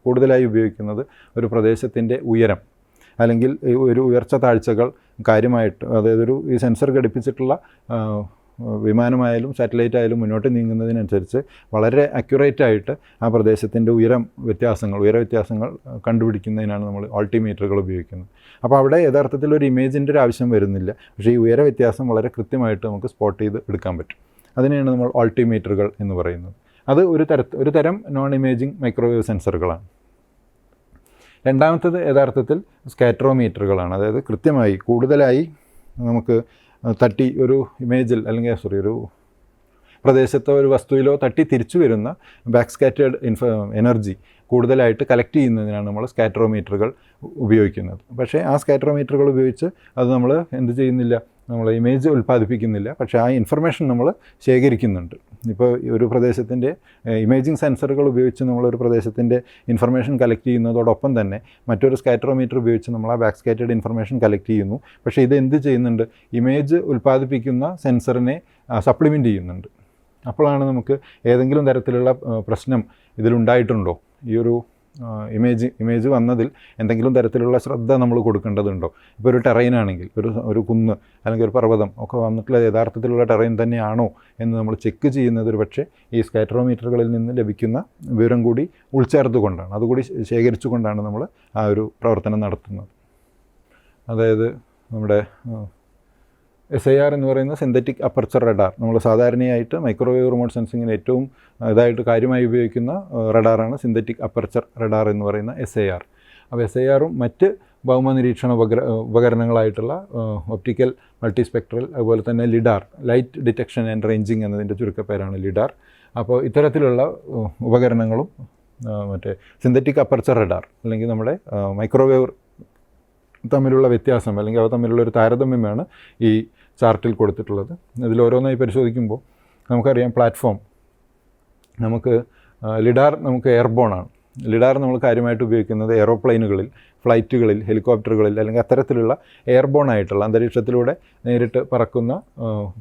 കൂടുതലായി ഉപയോഗിക്കുന്നത് ഒരു പ്രദേശത്തിൻ്റെ ഉയരം അല്ലെങ്കിൽ ഒരു ഉയർച്ച താഴ്ചകൾ കാര്യമായിട്ട്, അതായത് ഈ സെൻസർ ഘടിപ്പിച്ചിട്ടുള്ള വിമാനമായാലും സാറ്റലൈറ്റ് ആയാലും മുന്നോട്ട് നീങ്ങുന്നതിനനുസരിച്ച് വളരെ അക്യുറേറ്റായിട്ട് ആ പ്രദേശത്തിൻ്റെ ഉയര വ്യത്യാസങ്ങൾ കണ്ടുപിടിക്കുന്നതിനാണ് നമ്മൾ ആൾട്ടിമീറ്ററുകൾ ഉപയോഗിക്കുന്നത്. അപ്പോൾ അവിടെ യഥാർത്ഥത്തിൽ ഒരു ഇമേജിൻ്റെ ഒരു ആവശ്യം വരുന്നില്ല, പക്ഷേ ഈ ഉയര വ്യത്യാസം വളരെ കൃത്യമായിട്ട് നമുക്ക് സ്പോട്ട് ചെയ്ത് എടുക്കാൻ പറ്റും. അതിനെയാണ് നമ്മൾ ആൾട്ടിമീറ്ററുകൾ എന്ന് പറയുന്നത്. അത് ഒരു തരം നോൺ ഇമേജിംഗ് മൈക്രോവേവ് സെൻസറുകളാണ്. രണ്ടാമത്തേത് യഥാർത്ഥത്തിൽ സ്കാറ്ററോമീറ്ററുകളാണ്. അതായത് കൃത്യമായി കൂടുതലായി നമുക്ക് തട്ടി ഒരു ഇമേജിൽ അല്ലെങ്കിൽ ഒരു പ്രദേശത്തോ ഒരു വസ്തുവിലോ തട്ടി തിരിച്ചു വരുന്ന ബാക്ക് സ്കാറ്റേർഡ് എനർജി കൂടുതലായിട്ട് കളക്ട് ചെയ്യുന്നതിനാണ് നമ്മൾ സ്കാറ്ററോമീറ്ററുകൾ ഉപയോഗിക്കുന്നത്. പക്ഷേ ആ സ്കാറ്ററോമീറ്ററുകൾ ഉപയോഗിച്ച് അത് നമ്മൾ എന്ത് ചെയ്യുന്നില്ല, നമ്മൾ ഇമേജ് ഉൽപ്പാദിപ്പിക്കുന്നില്ല, പക്ഷേ ആ ഇൻഫർമേഷൻ നമ്മൾ ശേഖരിക്കുന്നുണ്ട്. ഇപ്പോൾ ഒരു പ്രദേശത്തിൻ്റെ ഇമേജിംഗ് സെൻസറുകൾ ഉപയോഗിച്ച് നമ്മളൊരു പ്രദേശത്തിൻ്റെ ഇൻഫർമേഷൻ കളക്ട് ചെയ്യുന്നതോടൊപ്പം തന്നെ മറ്റൊരു സ്കാറ്ററോമീറ്റർ ഉപയോഗിച്ച് നമ്മൾ ആ ബാക്ക് സ്കാറ്റേർഡ് ഇൻഫർമേഷൻ കളക്ട് ചെയ്യുന്നു. പക്ഷേ ഇത് എന്ത് ചെയ്യുന്നുണ്ട്, ഇമേജ് ഉൽപ്പാദിപ്പിക്കുന്ന സെൻസറിനെ സപ്ലിമെൻ്റ് ചെയ്യുന്നുണ്ട്. അപ്പോഴാണ് നമുക്ക് ഏതെങ്കിലും തരത്തിലുള്ള പ്രശ്നം ഇതിലുണ്ടായിട്ടുണ്ടോ, ഈ ഒരു ഇമേജ് വന്നതിൽ എന്തെങ്കിലും തരത്തിലുള്ള ശ്രദ്ധ നമ്മൾ കൊടുക്കേണ്ടതുണ്ടോ? ഇപ്പോൾ ഒരു ടെറൈൻ ആണെങ്കിൽ ഒരു കുന്ന് അല്ലെങ്കിൽ ഒരു പർവ്വതം ഒക്കെ വന്നിട്ടുള്ള യഥാർത്ഥത്തിലുള്ള ടെറൈൻ തന്നെയാണോ എന്ന് നമ്മൾ ചെക്ക് ചെയ്യുന്നത് ഒരു പക്ഷേ ഈ സ്കാറ്ററോമീറ്ററുകളിൽ നിന്ന് ലഭിക്കുന്ന വിവരം കൂടി ഉൾച്ചേർത്തുകൊണ്ടാണ്, അതുകൂടി ശേഖരിച്ചുകൊണ്ടാണ് നമ്മൾ ആ ഒരു പ്രവർത്തനം നടത്തുന്നത്. അതായത് നമ്മുടെ SIR എന്ന് പറയുന്ന സിന്തറ്റിക് അപ്പർച്ചർ റഡാർ, നമ്മൾ സാധാരണയായിട്ട് മൈക്രോവേവ് റിമോട്ട് സെൻസിങ്ങിന് ഏറ്റവും ഇതായിട്ട് കാര്യമായി ഉപയോഗിക്കുന്ന റഡാറാണ് സിന്തറ്റിക് അപ്പർച്ചർ റഡാർ എന്ന് പറയുന്ന SIR. അപ്പോൾ SIR-ഉം മറ്റ് ഭൗമ നിരീക്ഷണ ഉപകരണങ്ങളായിട്ടുള്ള ഒപ്റ്റിക്കൽ മൾട്ടിസ്പെക്ട്രൽ, അതുപോലെ തന്നെ lidar, light detection and ranging എന്നതിൻ്റെ ചുരുക്കപ്പേരാണ് ലിഡാർ. അപ്പോൾ ഇത്തരത്തിലുള്ള ഉപകരണങ്ങളും മറ്റേ സിന്തറ്റിക് അപ്പർച്ചർ റഡാർ അല്ലെങ്കിൽ നമ്മുടെ മൈക്രോവേവ് തമ്മിലുള്ള വ്യത്യാസം അല്ലെങ്കിൽ അവ തമ്മിലുള്ള ഒരു താരതമ്യമാണ് ഈ ചാർട്ടിൽ കൊടുത്തിട്ടുള്ളത്. ഇതിൽ ഓരോന്നായി പരിശോധിക്കുമ്പോൾ നമുക്കറിയാം പ്ലാറ്റ്ഫോം നമുക്ക് ലിഡാർ നമുക്ക് എയർബോണാണ്. ലിഡാർ നമ്മൾ കാര്യമായിട്ട് ഉപയോഗിക്കുന്നത് എയ്റോപ്ലെയിനുകളിൽ, ഫ്ലൈറ്റുകളിൽ, ഹെലികോപ്റ്ററുകളിൽ അല്ലെങ്കിൽ അത്തരത്തിലുള്ള എയർബോൺ ആയിട്ടുള്ള അന്തരീക്ഷത്തിലൂടെ നേരിട്ട് പറക്കുന്ന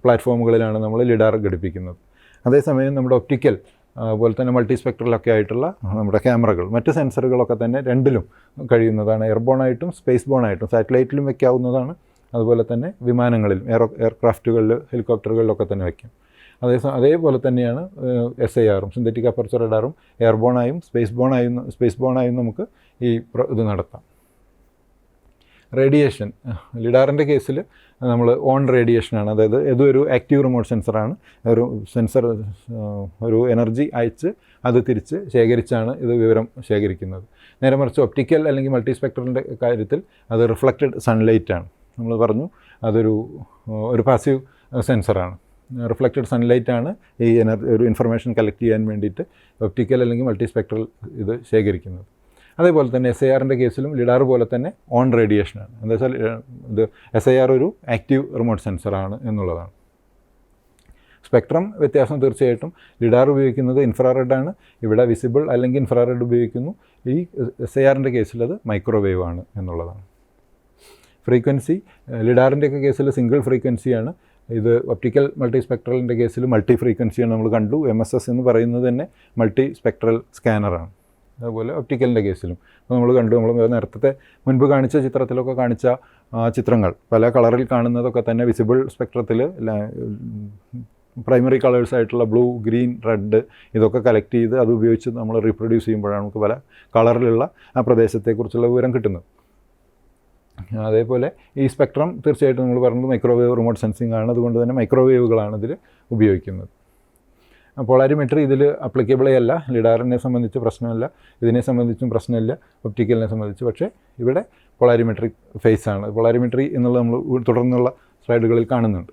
പ്ലാറ്റ്ഫോമുകളിലാണ് നമ്മൾ ലിഡാർ ഘടിപ്പിക്കുന്നത്. അതേസമയം നമ്മുടെ ഒപ്റ്റിക്കൽ അതുപോലെ തന്നെ മൾട്ടിസ്പെക്ട്രലൊക്കെ ആയിട്ടുള്ള നമ്മുടെ ക്യാമറകൾ, മറ്റ് സെൻസറുകളൊക്കെ തന്നെ രണ്ടിലും കഴിയുന്നതാണ്. എയർബോണായിട്ടും സ്പേസ് ബോണായിട്ടും സാറ്റലൈറ്റിലും വയ്ക്കാവുന്നതാണ്. അതുപോലെ തന്നെ വിമാനങ്ങളിലും എയർക്രാഫ്റ്റുകളിൽ, ഹെലികോപ്റ്ററുകളിലൊക്കെ തന്നെ വയ്ക്കും. അതേപോലെ തന്നെയാണ് SIR-ഉം സിന്തറ്റിക് അപ്പർച്ചർ റഡാറും എയർബോണായും സ്പേസ് ബോണായും നമുക്ക് ഇത് നടത്താം. റേഡിയേഷൻ, ലിഡാറിൻ്റെ കേസിൽ നമ്മൾ ഓൺ റേഡിയേഷനാണ്, അതായത് ഇതൊരു ആക്റ്റീവ് റിമോട്ട് സെൻസറാണ്. ഒരു എനർജി അയച്ച് അത് തിരിച്ച് ശേഖരിച്ചാണ് ഇത് വിവരം ശേഖരിക്കുന്നത്. നേരെ മറിച്ച് ഒപ്റ്റിക്കൽ അല്ലെങ്കിൽ മൾട്ടിസ്പെക്ട്രലിൻ്റെ കാര്യത്തിൽ അത് റിഫ്ലക്റ്റഡ് സൺലൈറ്റാണ്. നമ്മൾ പറഞ്ഞു ഒരു പാസീവ് സെൻസറാണ്. റിഫ്ലക്റ്റഡ് സൺലൈറ്റാണ് ഈ ഒരു ഇൻഫർമേഷൻ കളക്ട് ചെയ്യാൻ വേണ്ടിയിട്ട് ഒപ്റ്റിക്കൽ അല്ലെങ്കിൽ മൾട്ടിസ്പെക്ട്രൽ ഇത് ശേഖരിക്കുന്നത്. അതേപോലെ തന്നെ SIR-ൻ്റെ കേസിലും ലിഡാർ പോലെ തന്നെ ഓൺ റേഡിയേഷനാണ്. എന്താ വെച്ചാൽ ഇത് SIR ഒരു ആക്റ്റീവ് റിമോട്ട് സെൻസറാണ് എന്നുള്ളതാണ്. സ്പെക്ട്രം വ്യത്യാസം തീർച്ചയായിട്ടും ലിഡാർ ഉപയോഗിക്കുന്നത് ഇൻഫ്രാറെഡാണ്, ഇവിടെ വിസിബിൾ അല്ലെങ്കിൽ ഇൻഫ്രാറെഡ് ഉപയോഗിക്കുന്നു. ഈ SIR-ൻ്റെ കേസിൽ അത് മൈക്രോവേവ് ആണ് എന്നുള്ളതാണ്. ഫ്രീക്വൻസി, ലിഡാറിൻ്റെയൊക്കെ കേസിൽ സിംഗിൾ ഫ്രീക്വൻസിയാണ്. ഇത് ഒപ്റ്റിക്കൽ മൾട്ടിസ്പെക്ട്രലിൻ്റെ കേസിൽ മൾട്ടി ഫ്രീക്വൻസിയാണ് നമ്മൾ കണ്ടു. MSS എന്ന് പറയുന്നത് തന്നെ മൾട്ടി സ്പെക്ട്രൽ സ്കാനറാണ്. അതുപോലെ ഒപ്റ്റിക്കലിൻ്റെ കേസിലും നമ്മൾ കണ്ടു. നമ്മൾ നേരത്തെ മുൻപ് കാണിച്ച ചിത്രത്തിലൊക്കെ കാണിച്ച ചിത്രങ്ങൾ പല കളറിൽ കാണുന്നതൊക്കെ തന്നെ വിസിബിൾ സ്പെക്ട്രത്തിൽ പ്രൈമറി കളേഴ്സായിട്ടുള്ള ബ്ലൂ, ഗ്രീൻ, റെഡ് ഇതൊക്കെ കളക്ട് ചെയ്ത് അത് ഉപയോഗിച്ച് നമ്മൾ റീപ്രൊഡ്യൂസ് ചെയ്യുമ്പോഴാണ് നമുക്ക് പല കളറിലുള്ള ആ പ്രദേശത്തെക്കുറിച്ചുള്ള വിവരം കിട്ടുന്നത്. അതേപോലെ ഈ സ്പെക്ട്രം തീർച്ചയായിട്ടും നമ്മൾ പറഞ്ഞത് മൈക്രോവേവ് റിമോട്ട് സെൻസിങ് ആണ്. അതുകൊണ്ട് തന്നെ മൈക്രോവേവുകളാണ് ഇതിൽ ഉപയോഗിക്കുന്നത്. പോളാരിമെട്രി ഇതിൽ അപ്ലിക്കബിളേ അല്ല. ലിഡാറിനെ സംബന്ധിച്ച് പ്രശ്നമല്ല, ഇതിനെ സംബന്ധിച്ചും പ്രശ്നമില്ല, ഒപ്റ്റിക്കലിനെ സംബന്ധിച്ച്. പക്ഷേ ഇവിടെ പോളാരിമെട്രിക് ഫേസ് ആണ്. പോളാരിമെട്രി എന്നുള്ളത് നമ്മൾ തുടർന്നുള്ള സ്ലൈഡുകളിൽ കാണുന്നുണ്ട്.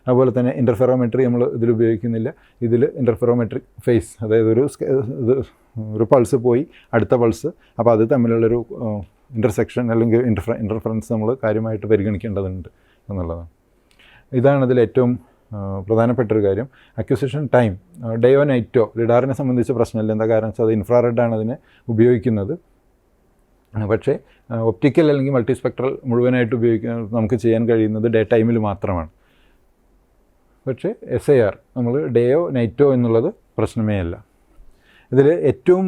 അതുപോലെ തന്നെ ഇൻ്റർഫെറോമെട്രി നമ്മൾ ഇതിൽ ഉപയോഗിക്കുന്നില്ല. ഇതിൽ ഇൻ്റർഫെറോമെട്രിക് ഫേസ്, അതായത് ഒരു പൾസ് പോയി അടുത്ത പൾസ്, അപ്പോൾ അത് തമ്മിലുള്ളൊരു ഇൻ്റർസെക്ഷൻ അല്ലെങ്കിൽ ഇൻ്റർഫറൻസ് നമ്മൾ കാര്യമായിട്ട് പരിഗണിക്കേണ്ടതുണ്ട് എന്നുള്ളതാണ്. ഇതാണ് ഇതിൽ ഏറ്റവും പ്രധാനപ്പെട്ടൊരു കാര്യം. അക്വിസിഷൻ ടൈം, ഡേയോ നൈറ്റോ ലിഡാറിനെ സംബന്ധിച്ച് പ്രശ്നമില്ല. എന്താ കാരണം വെച്ചാൽ അത് ഇൻഫ്രാറെഡാണ് അതിനെ ഉപയോഗിക്കുന്നത്. പക്ഷേ ഒപ്റ്റിക്കൽ അല്ലെങ്കിൽ മൾട്ടിസ്പെക്ട്രൽ മുഴുവനായിട്ട് ഉപയോഗിക്കാൻ നമുക്ക് ചെയ്യാൻ കഴിയുന്നത് ഡേ ടൈമിൽ മാത്രമാണ്. പക്ഷേ SIR നമ്മൾ ഡേയോ നൈറ്റോ എന്നുള്ളത് പ്രശ്നമേ അല്ല. ഇതിൽ ഏറ്റവും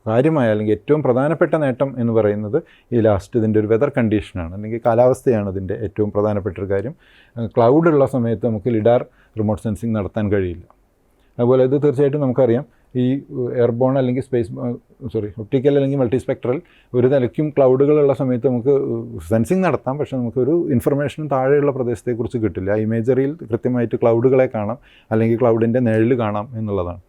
കാര്യമായ അല്ലെങ്കിൽ ഏറ്റവും പ്രധാനപ്പെട്ട നേട്ടം എന്ന് പറയുന്നത് ഈ ലാസ്റ്റ് ഇതിൻ്റെ ഒരു വെതർ കണ്ടീഷനാണ്, അല്ലെങ്കിൽ കാലാവസ്ഥയാണ് ഇതിൻ്റെ ഏറ്റവും പ്രധാനപ്പെട്ടൊരു കാര്യം. ക്ലൗഡുള്ള സമയത്ത് നമുക്ക് ലിഡാർ റിമോട്ട് സെൻസിങ് നടത്താൻ കഴിയില്ല. അതുപോലെ ഇത് തീർച്ചയായിട്ടും നമുക്കറിയാം ഈ എയർബോൺ അല്ലെങ്കിൽ ഒപ്റ്റിക്കൽ അല്ലെങ്കിൽ മൾട്ടിസ്പെക്ട്രൽ ഒരു നിലയ്ക്കും ക്ലൗഡുകളുള്ള സമയത്ത് നമുക്ക് സെൻസിങ് നടത്താം. പക്ഷേ നമുക്കൊരു ഇൻഫർമേഷനും താഴെയുള്ള പ്രദേശത്തെക്കുറിച്ച് കിട്ടില്ല. ആ ഇമേജറിയിൽ കൃത്യമായിട്ട് ക്ലൗഡുകളെ കാണാം അല്ലെങ്കിൽ ക്ലൗഡിൻ്റെ നിഴൽ കാണാം എന്നുള്ളതാണ്.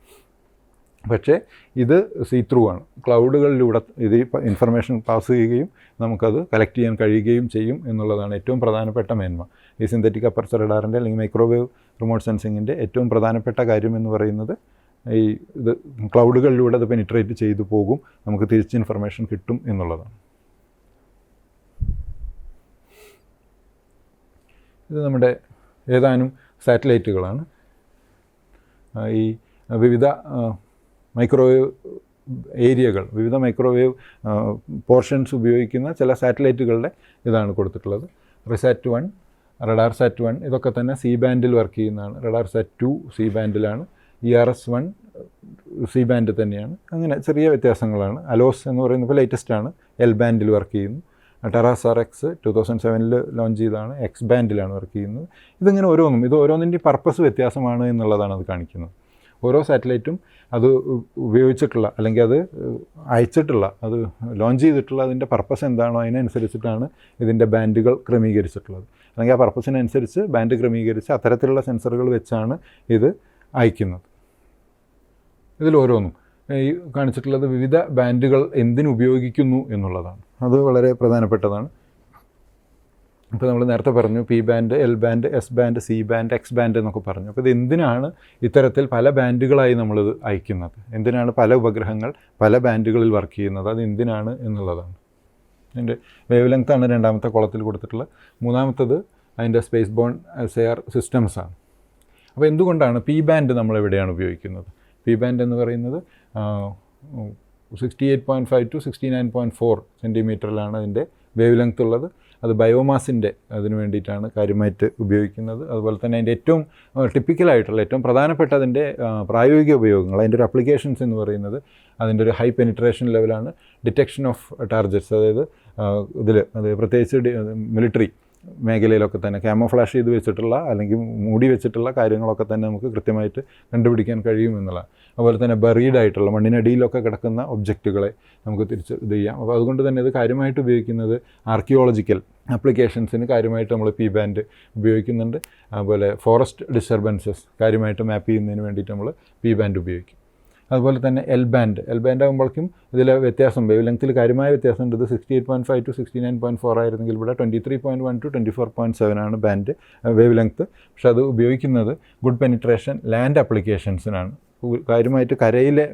പക്ഷേ ഇത് സീ ത്രൂ ആണ്. ക്ലൗഡുകളിലൂടെ ഇത് ഇൻഫർമേഷൻ പാസ് ചെയ്യുകയും നമുക്കത് കളക്ട് ചെയ്യാൻ കഴിയുകയും ചെയ്യും എന്നുള്ളതാണ് ഏറ്റവും പ്രധാനപ്പെട്ട മേന്മ. ഈ സിന്തറ്റിക് അപ്പർച്ചർ റഡാറിൻ്റെ അല്ലെങ്കിൽ മൈക്രോവേവ് റിമോട്ട് സെൻസിങ്ങിൻ്റെ ഏറ്റവും പ്രധാനപ്പെട്ട കാര്യം എന്ന് പറയുന്നത് ഇത് ക്ലൗഡുകളിലൂടെ അത് പെനിട്രേറ്റ് ചെയ്തു പോകും, നമുക്ക് തിരിച്ച് ഇൻഫർമേഷൻ കിട്ടും എന്നുള്ളതാണ്. ഇത് നമ്മുടെ ഏതാനും സാറ്റലൈറ്റുകളാണ്. ഈ വിവിധ മൈക്രോവേവ് ഏരിയകൾ, വിവിധ മൈക്രോവേവ് പോർഷൻസ് ഉപയോഗിക്കുന്ന ചില സാറ്റലൈറ്റുകളുടെ ഇതാണ് കൊടുത്തിട്ടുള്ളത്. റിസാറ്റ് 1, റഡാർസാറ്റ് 1 ഇതൊക്കെ തന്നെ C ബാൻഡിൽ വർക്ക് ചെയ്യുന്നതാണ്. റഡാർസാറ്റ് 2 C ബാൻഡിലാണ്. ERS-1 സി ബാൻഡ് തന്നെയാണ്. അങ്ങനെ ചെറിയ വ്യത്യാസങ്ങളാണ്. അലോസ് എന്ന് പറയുന്നത് ഇപ്പോൾ ലേറ്റസ്റ്റ് ആണ്, എൽ ബാൻഡിൽ വർക്ക് ചെയ്യുന്നു. ടെറാസ് RX 2007 ലോഞ്ച് ചെയ്താണ്, എക്സ് ബാൻഡിലാണ് വർക്ക് ചെയ്യുന്നത്. ഇതിങ്ങനെ ഓരോന്നിൻ്റെ പർപ്പസ് വ്യത്യാസമാണ് എന്നുള്ളതാണ് അത് കാണിക്കുന്നത്. ഓരോ സാറ്റലൈറ്റും അത് ഉപയോഗിച്ചിട്ടുള്ള അല്ലെങ്കിൽ അത് അയച്ചിട്ടുള്ള അത് ലോഞ്ച് ചെയ്തിട്ടുള്ള അതിൻ്റെ പർപ്പസ് എന്താണോ അതിനനുസരിച്ചിട്ടാണ് ഇതിൻ്റെ ബാൻഡുകൾ ക്രമീകരിച്ചിട്ടുള്ളത്. അല്ലെങ്കിൽ ആ പർപ്പസിനനുസരിച്ച് ബാൻഡ് ക്രമീകരിച്ച് അത്തരത്തിലുള്ള സെൻസറുകൾ വെച്ചാണ് ഇത് അയക്കുന്നത്. ഇതിലോരോന്നും ഈ കാണിച്ചിട്ടുള്ളത് വിവിധ ബാൻഡുകൾ എന്തിനുപയോഗിക്കുന്നു എന്നുള്ളതാണ്. അത് വളരെ പ്രധാനപ്പെട്ടതാണ്. ഇപ്പോൾ നമ്മൾ നേരത്തെ പറഞ്ഞു P band, L band, S band, C band, X band എന്നൊക്കെ പറഞ്ഞു. അപ്പോൾ ഇത് എന്തിനാണ് ഇത്തരത്തിൽ പല ബാൻഡുകളായി നമ്മളിത് അയക്കുന്നത്, എന്തിനാണ് പല ഉപഗ്രഹങ്ങൾ പല ബാൻഡുകളിൽ വർക്ക് ചെയ്യുന്നത്, അത് എന്തിനാണ് എന്നുള്ളതാണ്. അതിൻ്റെ വേവ് ലെങ്ത്താണ് രണ്ടാമത്തെ കോളത്തിൽ കൊടുത്തിട്ടുള്ളത്. മൂന്നാമത്തത് അതിൻ്റെ സ്പേസ് ബോൺ SAR സിസ്റ്റംസാണ്. അപ്പോൾ എന്തുകൊണ്ടാണ് പി ബാൻഡ് നമ്മളെവിടെയാണ് ഉപയോഗിക്കുന്നത്? പി ബാൻഡ് എന്ന് പറയുന്നത് 68.5 to 69.4 സെൻറ്റിമീറ്ററിലാണ് അതിൻ്റെ വേവ് ലെങ്ത് ഉള്ളത്. അത് ബയോമാസിൻ്റെ അതിന് വേണ്ടിയിട്ടാണ് കാര്യമായിട്ട് ഉപയോഗിക്കുന്നത്. അതുപോലെ തന്നെ അതിൻ്റെ ഏറ്റവും ടിപ്പിക്കലായിട്ടുള്ള ഏറ്റവും പ്രധാനപ്പെട്ട അതിൻ്റെ പ്രായോഗിക ഉപയോഗങ്ങൾ, അതിൻ്റെ ഒരു അപ്ലിക്കേഷൻസ് എന്ന് പറയുന്നത് അതിൻ്റെ ഒരു ഹൈ പെനിട്രേഷൻ ലെവലാണ്. ഡിറ്റക്ഷൻ ഓഫ് ടാർഗറ്റ്സ്, അതായത് അത് പ്രത്യേകിച്ച് മിലിറ്ററി മേഖലയിലൊക്കെ തന്നെ ക്യാമോഫ്ലാഷ് ചെയ്ത് വെച്ചിട്ടുള്ള അല്ലെങ്കിൽ മൂടി വെച്ചിട്ടുള്ള കാര്യങ്ങളൊക്കെ തന്നെ നമുക്ക് കൃത്യമായിട്ട് കണ്ടുപിടിക്കാൻ കഴിയും എന്നുള്ളതാണ്. അതുപോലെ തന്നെ ബറീഡ് ആയിട്ടുള്ള മണ്ണിനടിയിലൊക്കെ കിടക്കുന്ന ഒബ്ജക്റ്റുകളെ നമുക്ക് തിരിച്ച് ഇത് ചെയ്യാം. അപ്പോൾ അതുകൊണ്ട് തന്നെ ഇത് കാര്യമായിട്ട് ഉപയോഗിക്കുന്നത് ആർക്കിയോളജിക്കൽ ആപ്ലിക്കേഷൻസിന് കാര്യമായിട്ട് നമ്മൾ പി ബാൻഡ് ഉപയോഗിക്കുന്നുണ്ട്. അതുപോലെ ഫോറസ്റ്റ് ഡിസ്റ്റർബൻസസ് കാര്യമായിട്ട് മാപ്പ് ചെയ്യുന്നതിന് വേണ്ടിയിട്ട് നമ്മൾ പി ബാൻഡ് ഉപയോഗിക്കും. അതുപോലെ തന്നെ എൽ ബാൻഡ് ആകുമ്പോഴേക്കും ഇതിലെ വ്യത്യാസം വേവ് ലെങ്ത്തിൽ കാര്യമായ വ്യത്യാസമുണ്ട്. ഇത് 68.5 to 69.4 ആയിരുന്നെങ്കിൽ ഇവിടെ 23.1 to 24.7 ആണ് ബാൻഡ് വേവ് ലെങ്ത്ത്. പക്ഷെ അത് ഉപയോഗിക്കുന്നത് ഗുഡ് പെനിട്രേഷൻ ലാൻഡ് ആപ്ലിക്കേഷൻസിനാണ്. കാര്യമായിട്ട് കരയിലെ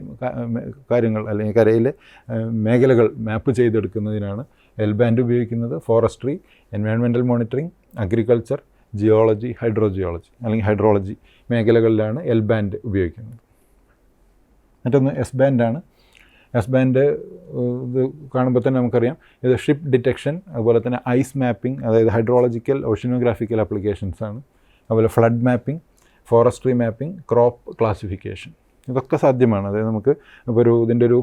കാര്യങ്ങൾ അല്ലെങ്കിൽ കരയിലെ മേഖലകൾ മാപ്പ് ചെയ്തെടുക്കുന്നതിനാണ് എൽ ബാൻഡ് ഉപയോഗിക്കുന്നത്. Forestry, environmental monitoring, agriculture, geology, അല്ലെങ്കിൽ ഹൈഡ്രോളജി മേഖലകളിലാണ് എൽ ബാൻഡ് ഉപയോഗിക്കുന്നത്. മറ്റൊന്ന് എസ് ബാൻഡാണ്. എസ് ബാൻഡ് ഇത് കാണുമ്പോൾ തന്നെ നമുക്കറിയാം ഇത് ഷിപ്പ് ഡിറ്റക്ഷൻ, അതുപോലെ തന്നെ ഐസ് മാപ്പിംഗ്, അതായത് ഹൈഡ്രോളജിക്കൽ ഓഷ്യനോഗ്രാഫിക്കൽ ആപ്ലിക്കേഷൻസാണ്. അതുപോലെ flood mapping, forestry mapping, crop classification, ഇതൊക്കെ സാധ്യമാണ്. അതായത് നമുക്ക് ഇപ്പോൾ ഇതിൻ്റെ ഒരു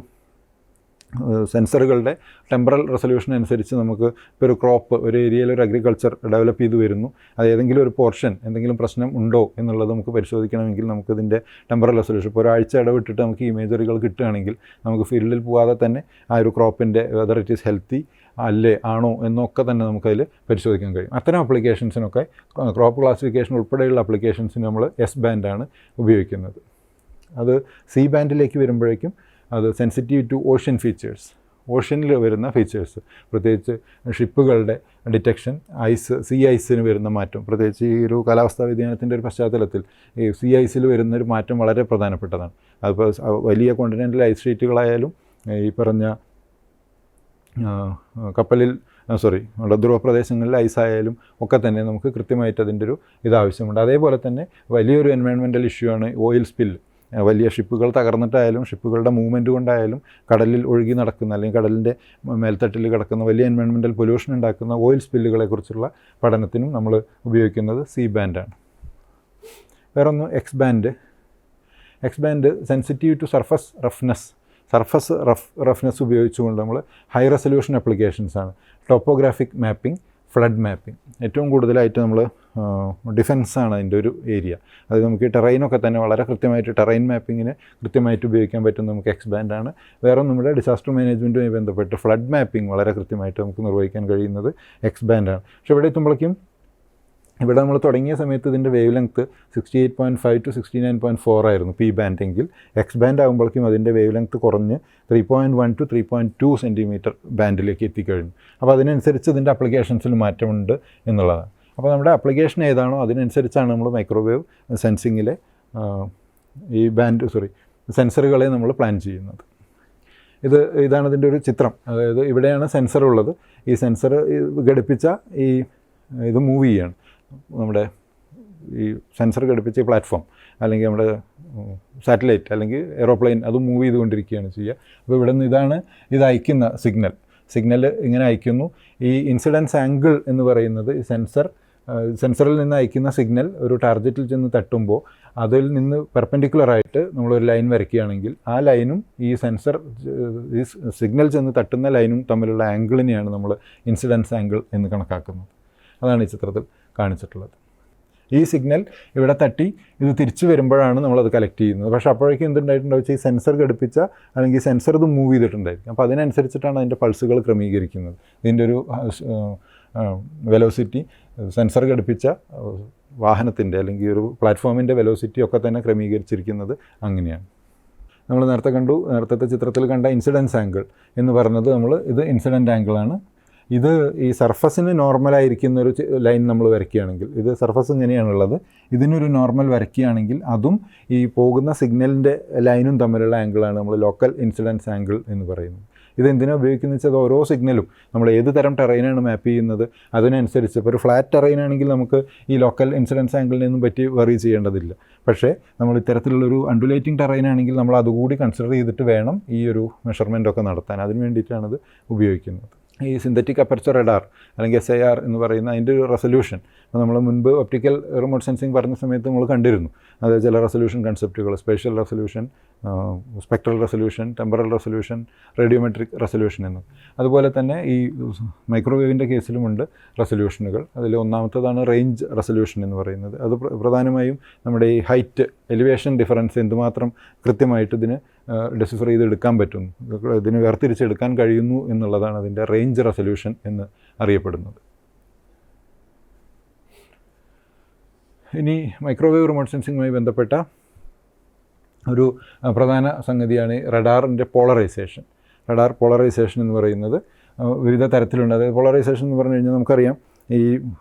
സെൻസറുകളുടെ ടെമ്പറൽ റെസൊല്യൂഷൻ അനുസരിച്ച് നമുക്ക് ഇപ്പോൾ ഒരു ക്രോപ്പ് ഒരു ഏരിയയിൽ ഒരു അഗ്രികൾച്ചർ ഡെവലപ്പ് ചെയ്ത് വരുന്നു, അത് ഏതെങ്കിലും ഒരു പോർഷൻ എന്തെങ്കിലും പ്രശ്നം ഉണ്ടോ എന്നുള്ളത് നമുക്ക് പരിശോധിക്കണമെങ്കിൽ നമുക്കിതിൻ്റെ ടെമ്പറൽ റെസൊല്യൂഷൻ ഇപ്പോൾ ഒരാഴ്ച ഇടവിട്ടിട്ട് നമുക്ക് ഇമേജറികൾ കിട്ടുകയാണെങ്കിൽ നമുക്ക് ഫീൽഡിൽ പോകാതെ തന്നെ ആ ഒരു ക്രോപ്പിൻ്റെ വെദർ ഇറ്റ് ഈസ് ഹെൽത്തി ആണോ എന്നൊക്കെ തന്നെ നമുക്കതിൽ പരിശോധിക്കാൻ കഴിയും. അത്തരം ആപ്ലിക്കേഷൻസിനൊക്കെ ക്രോപ്പ് ക്ലാസിഫിക്കേഷൻ ഉൾപ്പെടെയുള്ള ആപ്ലിക്കേഷൻസിന് നമ്മൾ എസ് ബാൻഡാണ് ഉപയോഗിക്കുന്നത്. അത് സി ബാൻഡിലേക്ക് വരുമ്പോഴേക്കും അത് സെൻസിറ്റീവ് ടു ഓഷ്യൻ ഫീച്ചേഴ്സ്, ഓഷ്യനിൽ വരുന്ന ഫീച്ചേഴ്സ്, പ്രത്യേകിച്ച് ഷിപ്പുകളുടെ ഡിറ്റക്ഷൻ, സീ ഐസിന് വരുന്ന മാറ്റം, പ്രത്യേകിച്ച് ഈ ഒരു കാലാവസ്ഥാ വ്യതിയാനത്തിൻ്റെ ഒരു പശ്ചാത്തലത്തിൽ ഈ സീ ഐസിൽ വരുന്നൊരു മാറ്റം വളരെ പ്രധാനപ്പെട്ടതാണ്. അതിപ്പോൾ വലിയ കോണ്ടിനെൻ്റൽ ഐസ് ഷീറ്റുകളായാലും ഈ പറഞ്ഞ ധ്രുവ പ്രദേശങ്ങളിൽ ഐസായാലും ഒക്കെ തന്നെ നമുക്ക് കൃത്യമായിട്ട് അതിൻ്റെ ഒരു ഇതാവശ്യമുണ്ട്. അതേപോലെ തന്നെ വലിയൊരു എൻവയോൺമെൻറ്റൽ ഇഷ്യൂ ആണ് ഓയിൽ സ്പില്ല്. വലിയ ഷിപ്പുകൾ തകർന്നിട്ടായാലും ഷിപ്പുകളുടെ മൂവ്മെൻറ്റ് കൊണ്ടായാലും കടലിൽ ഒഴുകി നടക്കുന്ന അല്ലെങ്കിൽ കടലിൻ്റെ മേൽത്തട്ടിൽ കിടക്കുന്ന വലിയ എൻവയോൺമെൻറ്റൽ പൊല്യൂഷൻ ഉണ്ടാക്കുന്ന ഓയിൽ സ്പില്ലുകളെക്കുറിച്ചുള്ള പഠനത്തിനും നമ്മൾ ഉപയോഗിക്കുന്നത് സി ബാൻഡാണ്. വേറൊന്ന് X band sensitive to surface roughness ഉപയോഗിച്ചുകൊണ്ട് നമ്മൾ ഹൈ റെസൊല്യൂഷൻ ആപ്ലിക്കേഷൻസാണ്. ടോപ്പോഗ്രാഫിക് മാപ്പിംഗ്, ഫ്ലഡ് മാപ്പിംഗ്, ഏറ്റവും കൂടുതലായിട്ട് നമ്മൾ ഡിഫൻസാണ് അതിൻ്റെ ഒരു ഏരിയ. അത് നമുക്ക് ടെറൈനൊക്കെ തന്നെ വളരെ കൃത്യമായിട്ട് ടെറൈൻ മാപ്പിങ്ങിന് കൃത്യമായിട്ട് ഉപയോഗിക്കാൻ പറ്റുന്ന നമുക്ക് എക്സ് ബാൻഡാണ്. വേറെ നമ്മുടെ ഡിസാസ്റ്റർ മാനേജ്മെൻറ്റുമായി ബന്ധപ്പെട്ട് ഫ്ലഡ് മാപ്പിംഗ് വളരെ കൃത്യമായിട്ട് നമുക്ക് നിർവഹിക്കാൻ കഴിയുന്നത് എക്സ് ബാൻഡാണ്. പക്ഷേ ഇവിടെ നമ്മൾ തുടങ്ങിയ സമയത്ത് ഇതിൻ്റെ വേവ് ലെങ്ത്ത് 68.5 to 69.4 ആയിരുന്നു പി ബാൻഡെങ്കിൽ, എക്സ് ബാൻഡ് ആകുമ്പോഴേക്കും അതിൻ്റെ വേവ് ലെങ്ത്ത് കുറഞ്ഞ് 3.1 to 3.2 സെൻറ്റിമീറ്റർ ബാൻഡിലേക്ക് എത്തിക്കഴിഞ്ഞു. അപ്പോൾ അതിനനുസരിച്ച് ഇതിൻ്റെ ആപ്ലിക്കേഷൻസിൽ മാറ്റമുണ്ട് എന്നുള്ളതാണ്. അപ്പോൾ നമ്മുടെ ആപ്ലിക്കേഷൻ ഏതാണോ അതിനനുസരിച്ചാണ് നമ്മൾ മൈക്രോവേവ് സെൻസിങ്ങിലെ സെൻസറുകളെ നമ്മൾ പ്ലാൻ ചെയ്യുന്നത്. ഇതാണ് ഇതിൻ്റെ ഒരു ചിത്രം. അതായത് ഇവിടെയാണ് സെൻസർ ഉള്ളത്. ഈ സെൻസർ ഘടിപ്പിച്ച ഇത് മൂവ് ചെയ്യാണ്. നമ്മുടെ ഈ സെൻസർ ഘടിപ്പിച്ച പ്ലാറ്റ്ഫോം അല്ലെങ്കിൽ നമ്മുടെ സാറ്റലൈറ്റ് അല്ലെങ്കിൽ എയ്റോപ്ലെയിൻ അത് മൂവ് ചെയ്തുകൊണ്ടിരിക്കുകയാണ് ചെയ്യുക. അപ്പോൾ ഇവിടെ നിന്ന് ഇത് അയക്കുന്ന സിഗ്നൽ ഇങ്ങനെ അയക്കുന്നു. ഈ ഇൻസിഡൻസ് ആംഗിൾ എന്ന് പറയുന്നത് ഈ സെൻസർ സെൻസറിൽ നിന്ന് അയക്കുന്ന സിഗ്നൽ ഒരു ടാർഗറ്റിൽ ചെന്ന് തട്ടുമ്പോൾ അതിൽ നിന്ന് പെർപെൻഡിക്കുലറായിട്ട് നമ്മളൊരു ലൈൻ വരയ്ക്കുകയാണെങ്കിൽ ആ ലൈനും ഈ സെൻസർ ഈ സിഗ്നൽ ചെന്ന് തട്ടുന്ന ലൈനും തമ്മിലുള്ള ആംഗിളിനെയാണ് നമ്മൾ ഇൻസിഡൻസ് ആംഗിൾ എന്ന് കണക്കാക്കുന്നത്. അതാണ് ഈ ചിത്രത്തിൽ കാണിച്ചിട്ടുള്ളത്. ഈ സിഗ്നൽ ഇവിടെ തട്ടി ഇത് തിരിച്ചു വരുമ്പോഴാണ് നമ്മളത് കളക്ട് ചെയ്യുന്നത്. പക്ഷേ അപ്പോഴേക്കും എന്തുണ്ടായിട്ടുണ്ടാവും വെച്ചാൽ ഈ സെൻസർ ഘടിപ്പിച്ച അല്ലെങ്കിൽ സെൻസർ ഇത് മൂവ് ചെയ്തിട്ടുണ്ടായിരിക്കും. അപ്പോൾ അതിനനുസരിച്ചിട്ടാണ് അതിൻ്റെ പൾസുകൾ ക്രമീകരിക്കുന്നത്. ഇതിൻ്റെ ഒരു വെലോസിറ്റി സെൻസർ ഘടിപ്പിച്ച വാഹനത്തിൻ്റെ അല്ലെങ്കിൽ ഒരു പ്ലാറ്റ്ഫോമിൻ്റെ വെലോസിറ്റി ഒക്കെ തന്നെ ക്രമീകരിച്ചിരിക്കുന്നത് അങ്ങനെയാണ്. നമ്മൾ നേരത്തെ ചിത്രത്തിൽ കണ്ട ഇൻസിഡൻസ് ആംഗിൾ എന്ന് പറഞ്ഞത് ഇത് ഇൻസിഡൻറ്റ് ആംഗിളാണ്. ഇത് ഈ സർഫസിന് നോർമലായിരിക്കുന്ന ഒരു ലൈൻ നമ്മൾ വരയ്ക്കുകയാണെങ്കിൽ, ഇത് സർഫസ് ഇങ്ങനെയാണുള്ളത്, ഇതിനൊരു നോർമൽ വരയ്ക്കുകയാണെങ്കിൽ അതും ഈ പോകുന്ന സിഗ്നലിൻ്റെ ലൈനും തമ്മിലുള്ള ആംഗിളാണ് നമ്മൾ ലോക്കൽ ഇൻസിഡൻസ് ആംഗിൾ എന്ന് പറയുന്നത്. ഇതെന്തിനാണ് ഉപയോഗിക്കുന്നത് വെച്ചാൽ ഓരോ സിഗ്നലും നമ്മൾ ഏത് തരം ടെറൈനാണ് മാപ്പ് ചെയ്യുന്നത് അതിനനുസരിച്ച്. ഇപ്പോൾ ഒരു ഫ്ലാറ്റ് ടെറൈൻ ആണെങ്കിൽ നമുക്ക് ഈ ലോക്കൽ ഇൻസിഡൻസ് ആംഗിളിനൊന്നും പറ്റി വറി ചെയ്യേണ്ടതില്ല. പക്ഷേ നമ്മൾ ഇത്തരത്തിലുള്ളൊരു അണ്ടുലേറ്റിംഗ് ടെറൈൻ ആണെങ്കിൽ നമ്മൾ അതുകൂടി കൺസിഡർ ചെയ്തിട്ട് വേണം ഈ ഒരു മെഷർമെൻറ്റൊക്കെ നടത്താൻ. അതിന് വേണ്ടിയിട്ടാണ് ഇത് ഉപയോഗിക്കുന്നത്. ഈ സിന്തറ്റിക് അപ്പർച്ചർ റഡാർ അല്ലെങ്കിൽ SIR എന്ന് പറയുന്ന അതിൻ്റെ ഒരു റെസൊല്യൂഷൻ നമ്മൾ മുൻപ് ഒപ്റ്റിക്കൽ റിമോട്ട് സെൻസിങ് പറഞ്ഞ സമയത്ത് നമ്മൾ കണ്ടിരുന്നു. അത് ചില റെസൊല്യൂഷൻ കൺസെപ്റ്റുകൾ, spatial resolution, spectral resolution, temporal resolution, radiometric resolution എന്ന്. അതുപോലെ തന്നെ ഈ മൈക്രോവേവിൻ്റെ കേസിലുമുണ്ട് റെസൊല്യൂഷനുകൾ. അതിൽ ഒന്നാമത്തേതാണ് റേഞ്ച് റെസൊല്യൂഷൻ എന്ന് പറയുന്നത്. അത് പ്രധാനമായും നമ്മുടെ ഈ ഹൈറ്റ്, എലിവേഷൻ ഡിഫറൻസ് എന്തുമാത്രം കൃത്യമായിട്ട് ഇതിന് ഡെസിഫർ ചെയ്തെടുക്കാൻ പറ്റുന്നു, ഇതിന് വേർതിരിച്ചെടുക്കാൻ കഴിയുന്നു എന്നുള്ളതാണ് അതിൻ്റെ റേഞ്ച് റെസൊല്യൂഷൻ എന്ന് അറിയപ്പെടുന്നത്. ഇനി മൈക്രോവേവ് റിമോട്ട് സെൻസിങ്ങുമായി ബന്ധപ്പെട്ട ഒരു പ്രധാന സംഗതിയാണ് റഡാറിൻ്റെ പോളറൈസേഷൻ. റഡാർ പോളറൈസേഷൻ എന്ന് പറയുന്നത് വിവിധ തരത്തിലുണ്ട്. അതായത് പോളറൈസേഷൻ എന്ന് പറഞ്ഞു കഴിഞ്ഞാൽ നമുക്കറിയാം ഈ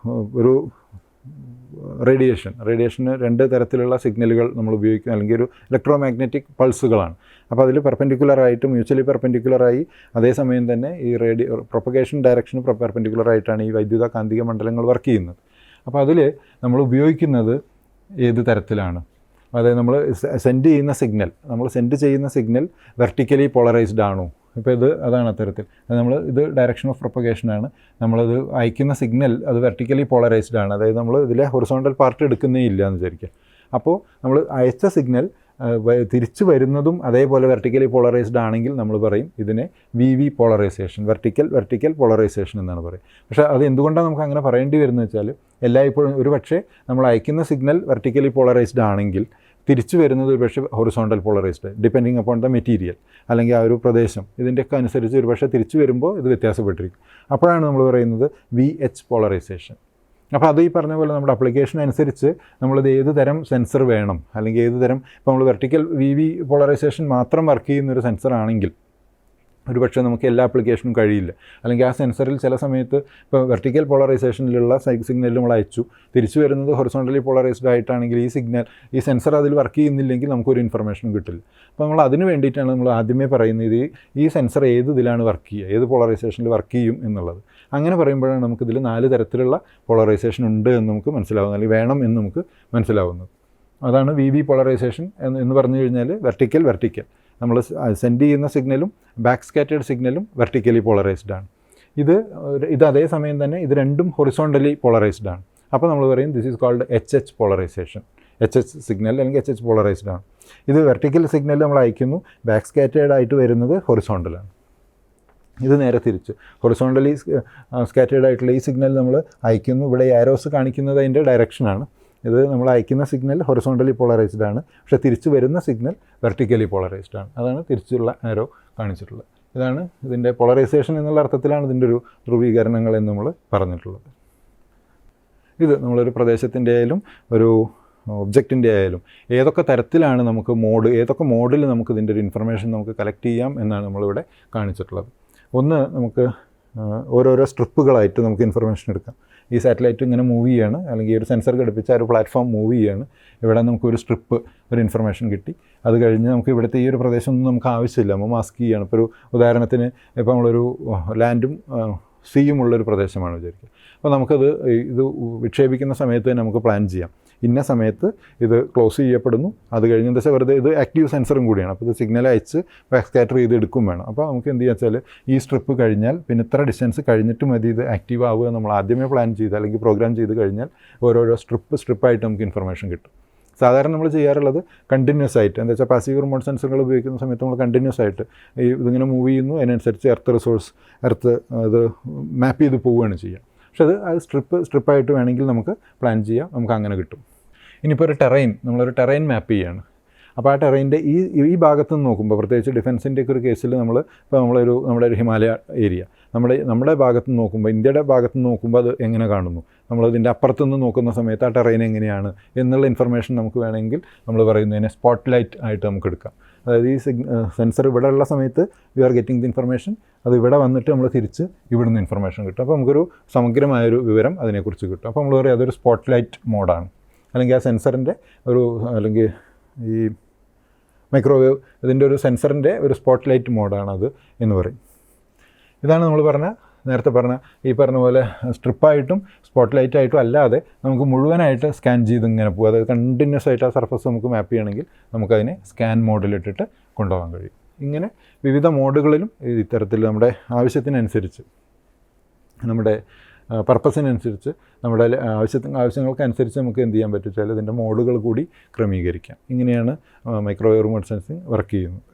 ഒരു റേഡിയേഷന് രണ്ട് തരത്തിലുള്ള സിഗ്നലുകൾ നമ്മൾ ഉപയോഗിക്കും, അല്ലെങ്കിൽ ഒരു ഇലക്ട്രോ മാഗ്നറ്റിക് പൾസുകളാണ്. അപ്പോൾ അതിൽ പെർപെൻഡിക്കുലറായിട്ട് മ്യൂച്വലി പെർപെൻഡിക്കുലറായി അതേസമയം തന്നെ ഈ പ്രൊപ്പഗേഷൻ ഡയറക്ഷന് പെർപെൻഡിക്കുലറായിട്ടാണ് ഈ വൈദ്യുത കാന്തിക മണ്ഡലങ്ങൾ വർക്ക് ചെയ്യുന്നത്. അപ്പോൾ അതിൽ നമ്മൾ ഉപയോഗിക്കുന്നത് ഏത് തരത്തിലാണ്, അതായത് നമ്മൾ സെൻഡ് ചെയ്യുന്ന സിഗ്നൽ വെർട്ടിക്കലി പോളറൈസ്ഡ് ആണോ? ഇപ്പോൾ അതാണ് അത്തരത്തിൽ. ഇത് ഡയറക്ഷൻ ഓഫ് പ്രൊപ്പഗേഷനാണ്. നമ്മളത് അയക്കുന്ന സിഗ്നൽ അത് വെർട്ടിക്കലി പോളറൈസ്ഡ് ആണ്. അതായത് നമ്മൾ ഇതിലെ ഹൊറിസോണ്ടൽ പാർട്ട് എടുക്കുന്നേ ഇല്ല എന്ന് വിചാരിക്കുക. അപ്പോൾ നമ്മൾ അയച്ച സിഗ്നൽ തിരിച്ചു വരുന്നതും അതേപോലെ വെർട്ടിക്കലി പോളറൈസ്ഡ് ആണെങ്കിൽ നമ്മൾ പറയും ഇതിനെ VV പോളറൈസേഷൻ, വെർട്ടിക്കൽ പോളറൈസേഷൻ എന്നാണ് പറയുക. പക്ഷേ അത് എന്തുകൊണ്ടാണ് നമുക്ക് അങ്ങനെ പറയേണ്ടി വരുന്നത് വെച്ചാൽ എല്ലായ്പ്പോഴും ഒരു പക്ഷേ നമ്മൾ അയക്കുന്ന സിഗ്നൽ വെർട്ടിക്കലി പോളറൈസ്ഡ് ആണെങ്കിൽ തിരിച്ചു വരുന്നത് ഒരു പക്ഷേ horizontal polarised, depending upon the material അല്ലെങ്കിൽ ആ ഒരു പ്രദേശം, ഇതിൻ്റെയൊക്കെ അനുസരിച്ച് ഒരു പക്ഷേ തിരിച്ചു വരുമ്പോൾ ഇത് വ്യത്യാസപ്പെട്ടിരിക്കും. അപ്പോഴാണ് നമ്മൾ പറയുന്നത് VH പോളറൈസേഷൻ. അപ്പോൾ അത് ഈ പറഞ്ഞ പോലെ നമ്മുടെ അപ്ലിക്കേഷൻ അനുസരിച്ച് നമ്മളിത് ഏത് തരം സെൻസർ വേണം, അല്ലെങ്കിൽ ഏത് തരം, ഇപ്പോൾ നമ്മൾ വെർട്ടിക്കൽ VV പോളറൈസേഷൻ മാത്രം വർക്ക് ചെയ്യുന്നൊരു സെൻസർ ആണെങ്കിൽ ഒരു പക്ഷേ നമുക്ക് എല്ലാ ആപ്ലിക്കേഷനും കഴിയില്ല. അല്ലെങ്കിൽ ആ സെൻസറിൽ ചില സമയത്ത് ഇപ്പോൾ വെർട്ടിക്കൽ പോളറൈസേഷനിലുള്ള സിഗ്നൽ നമ്മൾ അയച്ചു, തിരിച്ചു വരുന്നത് ഹൊറിസോണ്ടലി പോളറൈസ്ഡ് ആയിട്ടാണെങ്കിൽ ഈ സെൻസർ അതിൽ വർക്ക് ചെയ്യുന്നില്ലെങ്കിൽ നമുക്കൊരു ഇൻഫർമേഷനും കിട്ടില്ല. അപ്പോൾ നമ്മൾ അതിന് വേണ്ടിയിട്ടാണ് നമ്മൾ ആദ്യമേ പറയുന്നത് ഈ സെൻസർ ഏത് ഇതിലാണ് വർക്ക് ചെയ്യുക, ഏത് പോളറൈസേഷനിൽ വർക്ക് ചെയ്യും എന്നുള്ളത്. അങ്ങനെ പറയുമ്പോഴാണ് നമുക്കിതിൽ 4 തരത്തിലുള്ള പോളറൈസേഷൻ ഉണ്ട് എന്ന് നമുക്ക് മനസ്സിലാവുന്നത്, അല്ലെങ്കിൽ വേണം എന്ന് നമുക്ക് മനസ്സിലാവുന്നത്. അതാണ് VV പോളറൈസേഷൻ എന്ന് പറഞ്ഞു കഴിഞ്ഞാൽ വെർട്ടിക്കൽ നമ്മൾ സെൻഡ് ചെയ്യുന്ന സിഗ്നലും ബാക്ക് സ്കാറ്റേർഡ് സിഗ്നലും വെർട്ടിക്കലി പോളറൈസ്ഡ് ആണ്. ഇത് അതേസമയം തന്നെ ഇത് രണ്ടും ഹൊറിസോണ്ടലി പോളറൈസ്ഡ് ആണ്. അപ്പോൾ നമ്മൾ പറയും this is called HH polarization. HH signal അല്ലെങ്കിൽ HH പോളറൈസ്ഡ് ആണ്. ഇത് വെർട്ടിക്കൽ സിഗ്നൽ നമ്മൾ അയക്കുന്നു, ബാക്ക് സ്കാറ്റേർഡ് ആയിട്ട് വരുന്നത് ഹൊറിസോണ്ടലാണ്. ഇത് നേരെ തിരിച്ച് ഹൊറിസോണ്ടലി സ്കാറ്റേർഡ് ആയിട്ടുള്ള ഈ സിഗ്നൽ നമ്മൾ അയക്കുന്നു. ഇവിടെ ആരോസ് കാണിക്കുന്നത് അതിൻ്റെ ഡയറക്ഷനാണ്. ഇത് നമ്മൾ അയക്കുന്ന സിഗ്നൽ ഹൊറിസോണ്ടലി പോളറൈസ്ഡ് ആണ്, പക്ഷേ തിരിച്ചു വരുന്ന സിഗ്നൽ വെർട്ടിക്കലി പോളറൈസ്ഡ് ആണ്. അതാണ് തിരിച്ചുള്ള ആരോ കാണിച്ചിട്ടുള്ളത്. ഇതാണ് ഇതിൻ്റെ പോളറൈസേഷൻ എന്നുള്ള അർത്ഥത്തിലാണ് ഇതിൻ്റെ ഒരു ധ്രുവീകരണങ്ങൾ എന്ന് നമ്മൾ പറഞ്ഞിട്ടുള്ളത്. ഇത് നമ്മളൊരു പ്രദേശത്തിൻ്റെ ആയാലും ഒരു ഒബ്ജക്റ്റിൻ്റെ ആയാലും ഏതൊക്കെ തരത്തിലാണ് നമുക്ക് ഏതൊക്കെ മോഡിൽ നമുക്ക് ഇതിൻ്റെ ഒരു ഇൻഫർമേഷൻ നമുക്ക് കളക്ട് ചെയ്യാം എന്നാണ് നമ്മളിവിടെ കാണിച്ചിട്ടുള്ളത്. ഒന്ന്, നമുക്ക് ഓരോരോ സ്ട്രിപ്പുകളായിട്ട് നമുക്ക് ഇൻഫർമേഷൻ എടുക്കാം. ഈ സാറ്റലൈറ്റ് ഇങ്ങനെ മൂവ് ചെയ്യാണ്, അല്ലെങ്കിൽ ഒരു സെൻസർ ഘടിപ്പിച്ച ഒരു പ്ലാറ്റ്ഫോം മൂവ് ചെയ്യാണ്. ഇവിടെ നമുക്കൊരു സ്ട്രിപ്പ്, ഒരു ഇൻഫർമേഷൻ കിട്ടി. അത് കഴിഞ്ഞ് നമുക്ക് ഇവിടുത്തെ ഈ ഒരു പ്രദേശമൊന്നും നമുക്ക് ആവശ്യമില്ല, നമ്മൾ മാസ്ക് ചെയ്യുകയാണ്. ഇപ്പോൾ ഒരു ഉദാഹരണത്തിന് ഇപ്പോൾ നമ്മളൊരു ലാൻഡും സീയും ഉള്ളൊരു പ്രദേശമാണ് വിചാരിക്കുക. അപ്പോൾ നമുക്കത് ഇത് വിക്ഷേപിക്കുന്ന സമയത്ത് തന്നെ നമുക്ക് പ്ലാൻ ചെയ്യാം ഇന്ന സമയത്ത് ഇത് ക്ലോസ് ചെയ്യപ്പെടുന്നു, അത് കഴിഞ്ഞ എന്താ വെച്ചാൽ വെറുതെ ഇത് ആക്റ്റീവ് സെൻസറും കൂടിയാണ്. അപ്പോൾ ഇത് സിഗ്നൽ അയച്ച് ബാക്ക് സ്കാറ്റർ ചെയ്ത് എടുക്കും വേണം. അപ്പോൾ നമുക്ക് എന്ത് ചെയ്യുക വെച്ചാൽ ഈ സ്ട്രിപ്പ് കഴിഞ്ഞാൽ പിന്നെ ഇത്ര ഡിസ്റ്റൻസ് കഴിഞ്ഞിട്ട് മതി ഇത് ആക്റ്റീവ് ആവുക. നമ്മൾ ആദ്യമേ പ്ലാൻ ചെയ്ത് അല്ലെങ്കിൽ പ്രോഗ്രാം ചെയ്ത് കഴിഞ്ഞാൽ ഓരോരോ സ്ട്രിപ്പായിട്ട് നമുക്ക് ഇൻഫർമേഷൻ കിട്ടും. സാധാരണ നമ്മൾ ചെയ്യാറുള്ളത് കണ്ടിന്യൂസ് ആയിട്ട്, എന്താ വെച്ചാൽ പാസീവ് റിമോട്ട് സെൻസറുകൾ ഉപയോഗിക്കുന്ന സമയത്ത് നമ്മൾ കണ്ടിന്യൂസ് ആയിട്ട് ഈ ഇതിങ്ങനെ മൂവ് ചെയ്യുന്നു, അതിനനുസരിച്ച് എർത്ത് അത് മാപ്പ് ചെയ്ത് പോവുകയാണ് ചെയ്യുക. പക്ഷെ അത് സ്ട്രിപ്പായിട്ട് വേണമെങ്കിൽ നമുക്ക് പ്ലാൻ ചെയ്യാം, നമുക്ക് അങ്ങനെ കിട്ടും. ഇനിയിപ്പോൾ നമ്മളൊരു ടെറൈൻ മാപ്പ് ചെയ്യുകയാണ്. അപ്പോൾ ആ ടെറൈൻ്റെ ഈ ഭാഗത്ത് നിന്ന് നോക്കുമ്പോൾ, പ്രത്യേകിച്ച് ഡിഫൻസിൻ്റെയൊക്കെ ഒരു കേസിൽ ഇപ്പോൾ നമ്മുടെ ഒരു ഹിമാലയ ഏരിയ നമ്മുടെ ഭാഗത്ത് നിന്ന് നോക്കുമ്പോൾ, ഇന്ത്യയുടെ ഭാഗത്ത് നിന്ന് നോക്കുമ്പോൾ അത് എങ്ങനെ കാണുന്നു, നമ്മളതിൻ്റെ അപ്പുറത്തുനിന്ന് നോക്കുന്ന സമയത്ത് ആ ടെറൈൻ എങ്ങനെയാണ് എന്നുള്ള ഇൻഫർമേഷൻ നമുക്ക് വേണമെങ്കിൽ നമ്മൾ പറയുന്നതിനെ സ്പോട്ട് ലൈറ്റ് ആയിട്ട് നമുക്ക് എടുക്കാം. അതായത് ഈ സെൻസർ ഇവിടെ ഉള്ള സമയത്ത് you are getting the information, അത് ഇവിടെ വന്നിട്ട് നമ്മൾ തിരിച്ച് ഇവിടുന്ന് ഇൻഫർമേഷൻ കിട്ടും. അപ്പോൾ നമുക്കൊരു സമഗ്രമായൊരു വിവരം അതിനെക്കുറിച്ച് കിട്ടും. അപ്പോൾ നമ്മൾ പറയും അതൊരു സ്പോട്ട് ലൈറ്റ് മോഡാണ്. അല്ലെങ്കിൽ ആ സെൻസറിൻ്റെ അല്ലെങ്കിൽ ഈ മൈക്രോവേവ് ഇതിൻ്റെ ഒരു സെൻസറിൻ്റെ ഒരു സ്പോട്ട് ലൈറ്റ് മോഡാണത് എന്ന് പറയും. ഇതാണ് നമ്മൾ നേരത്തെ പറഞ്ഞ ഈ പറഞ്ഞ പോലെ സ്ട്രിപ്പായിട്ടും സ്പോട്ട് ലൈറ്റായിട്ടും അല്ലാതെ നമുക്ക് മുഴുവനായിട്ട് സ്കാൻ ചെയ്ത് ഇങ്ങനെ പോകും. അതായത് കണ്ടിന്യൂസ് ആയിട്ട് ആ സർഫസ് നമുക്ക് മാപ്പ് ചെയ്യണമെങ്കിൽ നമുക്കതിനെ സ്കാൻ മോഡിലിട്ടിട്ട് കൊണ്ടുപോകാൻ കഴിയും. ഇങ്ങനെ വിവിധ മോഡുകളിലും ഇത്തരത്തിൽ നമ്മുടെ ആവശ്യത്തിനനുസരിച്ച്, നമ്മുടെ പർപ്പസിനനുസരിച്ച്, നമ്മുടെ ആവശ്യങ്ങൾക്കനുസരിച്ച് നമുക്ക് എന്ത് ചെയ്യാൻ പറ്റും വെച്ചാൽ ഇതിൻ്റെ മോഡുകൾ കൂടി ക്രമീകരിക്കാം. ഇങ്ങനെയാണ് മൈക്രോവേവ് റിമോട്ട് സെൻസിങ് വർക്ക് ചെയ്യുന്നത്.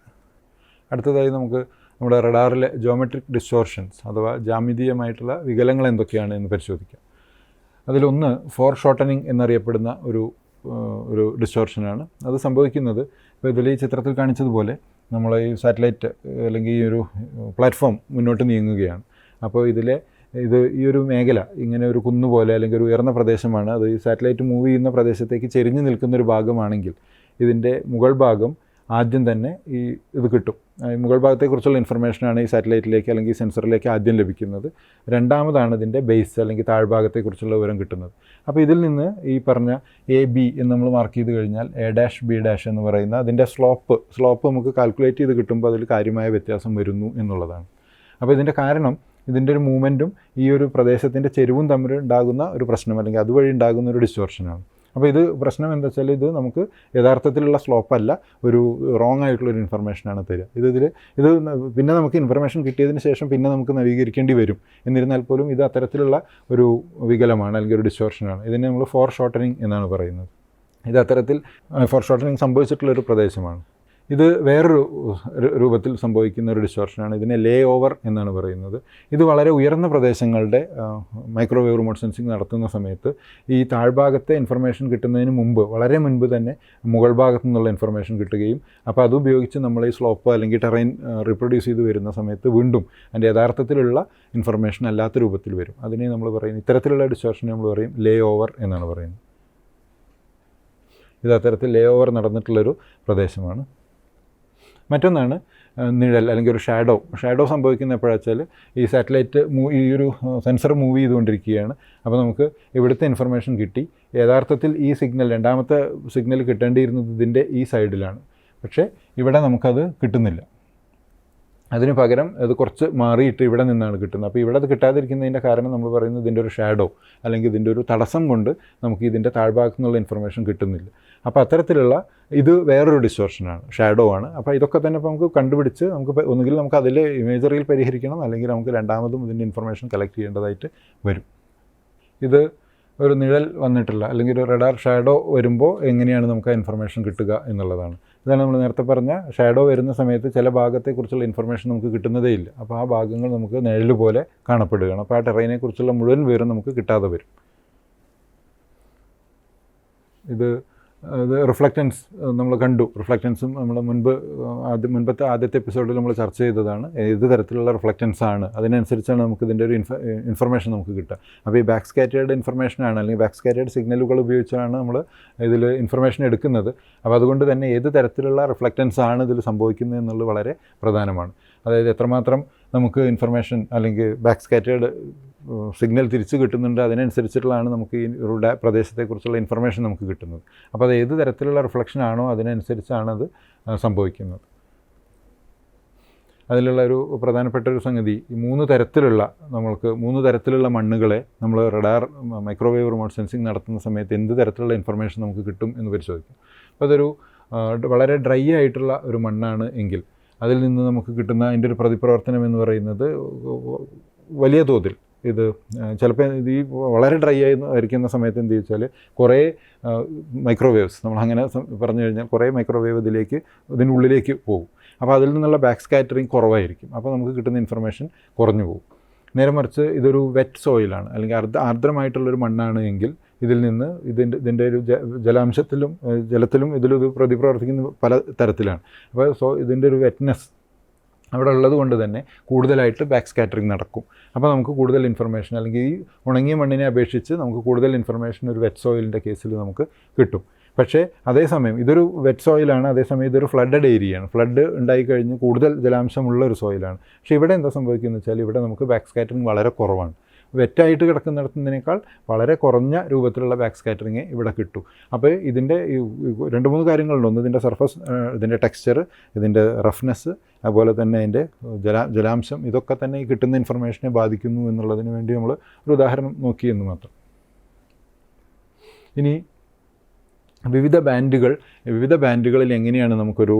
അടുത്തതായി നമുക്ക് നമ്മുടെ റഡാറിലെ ജോമെട്രിക് ഡിസ്റ്റോർഷൻസ് അഥവാ ജാമിതീയമായിട്ടുള്ള വികലങ്ങൾ എന്തൊക്കെയാണ് എന്ന് പരിശോധിക്കാം. അതിലൊന്ന് ഫോർ ഷോർട്ടനിങ് എന്നറിയപ്പെടുന്ന ഒരു ഡിസ്റ്റോർഷനാണ്. അത് സംഭവിക്കുന്നത് ഇപ്പോൾ ഇതിൽ ഈ ചിത്രത്തിൽ കാണിച്ചതുപോലെ നമ്മൾ ഈ സാറ്റലൈറ്റ് അല്ലെങ്കിൽ ഈ ഒരു പ്ലാറ്റ്ഫോം മുന്നോട്ട് നീങ്ങുകയാണ്. അപ്പോൾ ഈ ഒരു മേഖല ഇങ്ങനെ ഒരു കുന്നുപോലെ അല്ലെങ്കിൽ ഒരു ഉയർന്ന പ്രദേശമാണ്. അത് ഈ സാറ്റലൈറ്റ് മൂവ് ചെയ്യുന്ന പ്രദേശത്തേക്ക് ചെരിഞ്ഞു നിൽക്കുന്നൊരു ഭാഗമാണെങ്കിൽ ഇതിൻ്റെ മുകൾ ഭാഗം ആദ്യം തന്നെ ഇത് കിട്ടും. മുകൾ ഭാഗത്തെക്കുറിച്ചുള്ള ഇൻഫർമേഷനാണ് ഈ സാറ്റലൈറ്റിലേക്ക് അല്ലെങ്കിൽ സെൻസറിലേക്ക് ആദ്യം ലഭിക്കുന്നത്. രണ്ടാമതാണ് ഇതിൻ്റെ ബേസ് അല്ലെങ്കിൽ താഴ്ഭാഗത്തെക്കുറിച്ചുള്ള വിവരം കിട്ടുന്നത്. അപ്പോൾ ഇതിൽ നിന്ന് ഈ പറഞ്ഞ AB എന്ന് നമ്മൾ മാർക്ക് ചെയ്ത് കഴിഞ്ഞാൽ A', B' എന്ന് പറയുന്ന അതിൻ്റെ സ്ലോപ്പ് നമുക്ക് കാൽക്കുലേറ്റ് ചെയ്ത് കിട്ടുമ്പോൾ അതിൽ കാര്യമായ വ്യത്യാസം വരുന്നു എന്നുള്ളതാണ്. അപ്പോൾ ഇതിൻ്റെ കാരണം ഇതിൻ്റെ ഒരു മൂവ്മെൻറ്റും ഈ ഒരു പ്രദേശത്തിൻ്റെ ചെരിവും തമ്മിൽ ഉണ്ടാകുന്ന ഒരു പ്രശ്നം അല്ലെങ്കിൽ അതുവഴി ഉണ്ടാകുന്ന ഒരു ഡിസ്റ്റോർഷനാണ്. അപ്പോൾ ഇത് പ്രശ്നം എന്താ വെച്ചാൽ ഇത് നമുക്ക് യഥാർത്ഥത്തിലുള്ള സ്ലോപ്പല്ല, ഒരു റോങ് ആയിട്ടുള്ളൊരു ഇൻഫർമേഷനാണ് തരിക. ഇത് പിന്നെ നമുക്ക് ഇൻഫർമേഷൻ കിട്ടിയതിന് ശേഷം പിന്നെ നമുക്ക് നവീകരിക്കേണ്ടി വരും. എന്നിരുന്നാൽ പോലും ഇത് അത്തരത്തിലുള്ള ഒരു വികലമാണ് അല്ലെങ്കിൽ ഒരു ഡിസ്റ്റോർഷനാണ്. ഇതിനെ നമ്മൾ ഫോർ ഷോർട്ടനിങ് എന്നാണ് പറയുന്നത്. ഇത് അത്തരത്തിൽ ഫോർ ഷോർട്ടനിങ് സംഭവിച്ചിട്ടുള്ളൊരു പ്രദേശമാണ്. ഇത് വേറൊരു രൂപത്തിൽ സംഭവിക്കുന്ന ഒരു ഡിസ്റ്റോർഷനാണ്. ഇതിനെ ലേ ഓവർ എന്നാണ് പറയുന്നത്. ഇത് വളരെ ഉയർന്ന പ്രദേശങ്ങളുടെ മൈക്രോവേവ് റിമോട്ട് സെൻസിങ് നടത്തുന്ന സമയത്ത് ഈ താഴ്ഭാഗത്തെ ഇൻഫർമേഷൻ കിട്ടുന്നതിന് വളരെ മുൻപ് തന്നെ മുകൾ ഭാഗത്തു നിന്നുള്ള ഇൻഫർമേഷൻ കിട്ടുകയും അപ്പോൾ അതുപയോഗിച്ച് നമ്മൾ ഈ സ്ലോപ്പ് അല്ലെങ്കിൽ ടെറൈൻ റീപ്രൊഡ്യൂസ് ചെയ്ത് വരുന്ന സമയത്ത് വീണ്ടും അതിൻ്റെ യഥാർത്ഥത്തിലുള്ള ഇൻഫർമേഷൻ അല്ലാത്ത രൂപത്തിൽ വരും. അതിനെ നമ്മൾ പറയുന്നത് ഇത്തരത്തിലുള്ള ഡിസ്റ്റോർഷനെ നമ്മൾ പറയും ലേ ഓവർ എന്നാണ് പറയുന്നത്. ഇത് അത്തരത്തിൽ ലേ ഓവർ നടന്നിട്ടുള്ളൊരു പ്രദേശമാണ്. മറ്റൊന്നാണ് നിഴൽ അല്ലെങ്കിൽ ഒരു ഷാഡോ സംഭവിക്കുന്ന എപ്പോഴാണെന്ന് വെച്ചാൽ ഈ സാറ്റലൈറ്റ് ഈ ഒരു സെൻസർ മൂവ് ചെയ്തുകൊണ്ടിരിക്കുകയാണ്. അപ്പോൾ നമുക്ക് ഇവിടുത്തെ ഇൻഫർമേഷൻ കിട്ടി. യഥാർത്ഥത്തിൽ ഈ രണ്ടാമത്തെ സിഗ്നൽ കിട്ടേണ്ടിയിരുന്നത് ഇതിൻ്റെ ഈ സൈഡിലാണ്. പക്ഷേ ഇവിടെ നമുക്കത് കിട്ടുന്നില്ല. അതിന് പകരം അത് കുറച്ച് മാറിയിട്ട് ഇവിടെ നിന്നാണ് കിട്ടുന്നത്. അപ്പോൾ ഇവിടെ അത് കിട്ടാതിരിക്കുന്നതിൻ്റെ കാരണം നമ്മൾ പറയുന്നത് ഇതിൻ്റെ ഒരു ഷാഡോ അല്ലെങ്കിൽ ഇതിൻ്റെ ഒരു തടസ്സം കൊണ്ട് നമുക്ക് ഇതിൻ്റെ താഴ്ഭാഗത്തു നിന്നുള്ള ഇൻഫർമേഷൻ കിട്ടുന്നില്ല. അപ്പോൾ അത്തരത്തിലുള്ള ഇത് വേറൊരു ഡിസ്റ്റോർഷനാണ്, ഷാഡോ ആണ്. അപ്പോൾ ഇതൊക്കെ തന്നെ ഇപ്പോൾ നമുക്ക് കണ്ടുപിടിച്ച് ഒന്നുകിൽ നമുക്ക് അതിൽ ഇമേജറിയിൽ പരിഹരിക്കണം, അല്ലെങ്കിൽ നമുക്ക് രണ്ടാമതും ഇതിൻ്റെ ഇൻഫർമേഷൻ കളക്ട് ചെയ്യേണ്ടതായിട്ട് വരും. ഇത് ഒരു നിഴൽ വന്നിട്ടില്ല അല്ലെങ്കിൽ ഒരു റഡാർ ഷാഡോ വരുമ്പോൾ എങ്ങനെയാണ് നമുക്ക് ആ ഇൻഫർമേഷൻ കിട്ടുക എന്നുള്ളതാണ്. ഇതാണ് നമ്മൾ നേരത്തെ പറഞ്ഞ ഷാഡോ വരുന്ന സമയത്ത് ചില ഭാഗത്തെക്കുറിച്ചുള്ള ഇൻഫർമേഷൻ നമുക്ക് കിട്ടുന്നതേ ഇല്ല. അപ്പോൾ ആ ഭാഗങ്ങൾ നമുക്ക് നിഴൽ പോലെ കാണപ്പെടുകയാണ്. അപ്പോൾ ആ ടെറൈനെക്കുറിച്ചുള്ള മുഴുവൻ വിവരം നമുക്ക് കിട്ടാതെ വരും. ഇത് റിഫ്ലക്റ്റൻസ് നമ്മൾ കണ്ടു. റിഫ്ലക്റ്റൻസും നമ്മൾ മുൻപത്തെ ആദ്യത്തെ എപ്പിസോഡിൽ നമ്മൾ ചർച്ച ചെയ്തതാണ്. ഏത് തരത്തിലുള്ള റിഫ്ലക്റ്റൻസ് ആണ്, അതിനനുസരിച്ചാണ് നമുക്ക് ഇതിൻ്റെ ഒരു ഇൻഫർമേഷൻ നമുക്ക് കിട്ടുക. അപ്പോൾ ഈ ബാക്ക് സ്കാറ്റേർഡ് ഇൻഫർമേഷനാണ് അല്ലെങ്കിൽ ബാക്ക് സ്കാറ്റേർഡ് സിഗ്നലുകൾ ഉപയോഗിച്ചാണ് നമ്മൾ ഇതിൽ ഇൻഫർമേഷൻ എടുക്കുന്നത്. അപ്പോൾ അതുകൊണ്ട് തന്നെ ഏത് തരത്തിലുള്ള റിഫ്ലക്റ്റൻസ് ആണ് ഇതിൽ സംഭവിക്കുന്നത് എന്നുള്ളത് വളരെ പ്രധാനമാണ്. അതായത് എത്രമാത്രം നമുക്ക് ഇൻഫർമേഷൻ അല്ലെങ്കിൽ ബാക്ക് സ്കാറ്റേർഡ് സിഗ്നൽ തിരിച്ചു കിട്ടുന്നുണ്ട്, അതിനനുസരിച്ചിട്ടുള്ളതാണ് നമുക്ക് ഈ ഒരു പ്രദേശത്തെക്കുറിച്ചുള്ള ഇൻഫർമേഷൻ നമുക്ക് കിട്ടുന്നത്. അപ്പോൾ അത് ഏത് തരത്തിലുള്ള റിഫ്ലക്ഷൻ ആണോ അതിനനുസരിച്ചാണ് അത് സംഭവിക്കുന്നത്. അതിലുള്ള ഒരു പ്രധാനപ്പെട്ട ഒരു സംഗതി, ഈ 3 തരത്തിലുള്ള നമ്മൾക്ക് 3 തരത്തിലുള്ള മണ്ണുകളെ നമ്മൾ റഡാർ മൈക്രോവേവ് റിമോട്ട് സെൻസിങ് നടത്തുന്ന സമയത്ത് എന്ത് തരത്തിലുള്ള ഇൻഫർമേഷൻ നമുക്ക് കിട്ടും എന്ന് പരിശോധിക്കും. അപ്പോൾ അതൊരു വളരെ ഡ്രൈ ആയിട്ടുള്ള ഒരു മണ്ണാണ് എങ്കിൽ അതിൽ നിന്ന് നമുക്ക് കിട്ടുന്ന അതിൻ്റെ ഒരു പ്രതിപ്രവർത്തനം എന്ന് പറയുന്നത് വലിയ തോതിൽ ഇത് ചിലപ്പോൾ ഈ വളരെ ഡ്രൈ ആയിരിക്കുന്ന സമയത്ത് എന്ത് ചോദിച്ചാൽ കുറേ മൈക്രോവേവ്സ് നമ്മളങ്ങനെ പറഞ്ഞു കഴിഞ്ഞാൽ കുറേ മൈക്രോവേവ് ഇതിനുള്ളിലേക്ക് പോകും. അപ്പോൾ അതിൽ നിന്നുള്ള ബാക്ക് സ്കാറ്ററിങ് കുറവായിരിക്കും. അപ്പോൾ നമുക്ക് കിട്ടുന്ന ഇൻഫർമേഷൻ കുറഞ്ഞു പോകും. നേരെ മറിച്ച് ഇതൊരു വെറ്റ് സോയിലാണ് അല്ലെങ്കിൽ ആർദ്രമായിട്ടുള്ളൊരു മണ്ണാണ് എങ്കിൽ ഇതിൽ നിന്ന് ഇതിൻ്റെ ഒരു ജലത്തിലും ഇതിലിത് പ്രതിപ്രവർത്തിക്കുന്ന പല തരത്തിലാണ്. അപ്പോൾ ഇതിൻ്റെ ഒരു വെറ്റ്നെസ് അവിടെ ഉള്ളത് കൊണ്ട് തന്നെ കൂടുതലായിട്ട് ബാക്ക് സ്കാറ്ററിങ് നടക്കും. അപ്പോൾ നമുക്ക് കൂടുതൽ ഇൻഫർമേഷൻ, അല്ലെങ്കിൽ ഈ ഉണങ്ങിയ മണ്ണിനെ അപേക്ഷിച്ച് നമുക്ക് കൂടുതൽ ഇൻഫർമേഷൻ ഒരു വെറ്റ് സോയിലിൻ്റെ കേസിൽ നമുക്ക് കിട്ടും. പക്ഷേ അതേസമയം ഇതൊരു വെറ്റ് സോയിലാണ്, അതേസമയം ഇതൊരു ഫ്ലഡഡ് ഏരിയയാണ്. ഫ്ലഡ് ഉണ്ടായിക്കഴിഞ്ഞ് കൂടുതൽ ജലാംശമുള്ള ഒരു സോയിലാണ്. പക്ഷേ ഇവിടെ എന്താ സംഭവിക്കുന്നത് വെച്ചാൽ ഇവിടെ നമുക്ക് ബാക്ക് സ്കാറ്ററിങ് വളരെ കുറവാണ്. വെറ്റായിട്ട് കിടക്കുന്നിടത്തുന്നതിനേക്കാൾ വളരെ കുറഞ്ഞ രൂപത്തിലുള്ള ബാക്ക് സ്കാറ്ററിങ് ഇവിടെ കിട്ടും. അപ്പോൾ ഇതിൻ്റെ 2-3 കാര്യങ്ങളുണ്ട്. ഒന്ന് ഇതിൻ്റെ സർഫസ്, ഇതിൻ്റെ ടെക്സ്ചർ, ഇതിൻ്റെ റഫ്നെസ്, അതുപോലെ തന്നെ അതിൻ്റെ ജലാംശം, ഇതൊക്കെ തന്നെ ഈ കിട്ടുന്ന ഇൻഫർമേഷനെ ബാധിക്കുന്നു എന്നുള്ളതിന് വേണ്ടി നമ്മൾ ഒരു ഉദാഹരണം നോക്കി എന്ന് മാത്രം. ഇനി വിവിധ ബാൻഡുകളിൽ എങ്ങനെയാണ് നമുക്കൊരു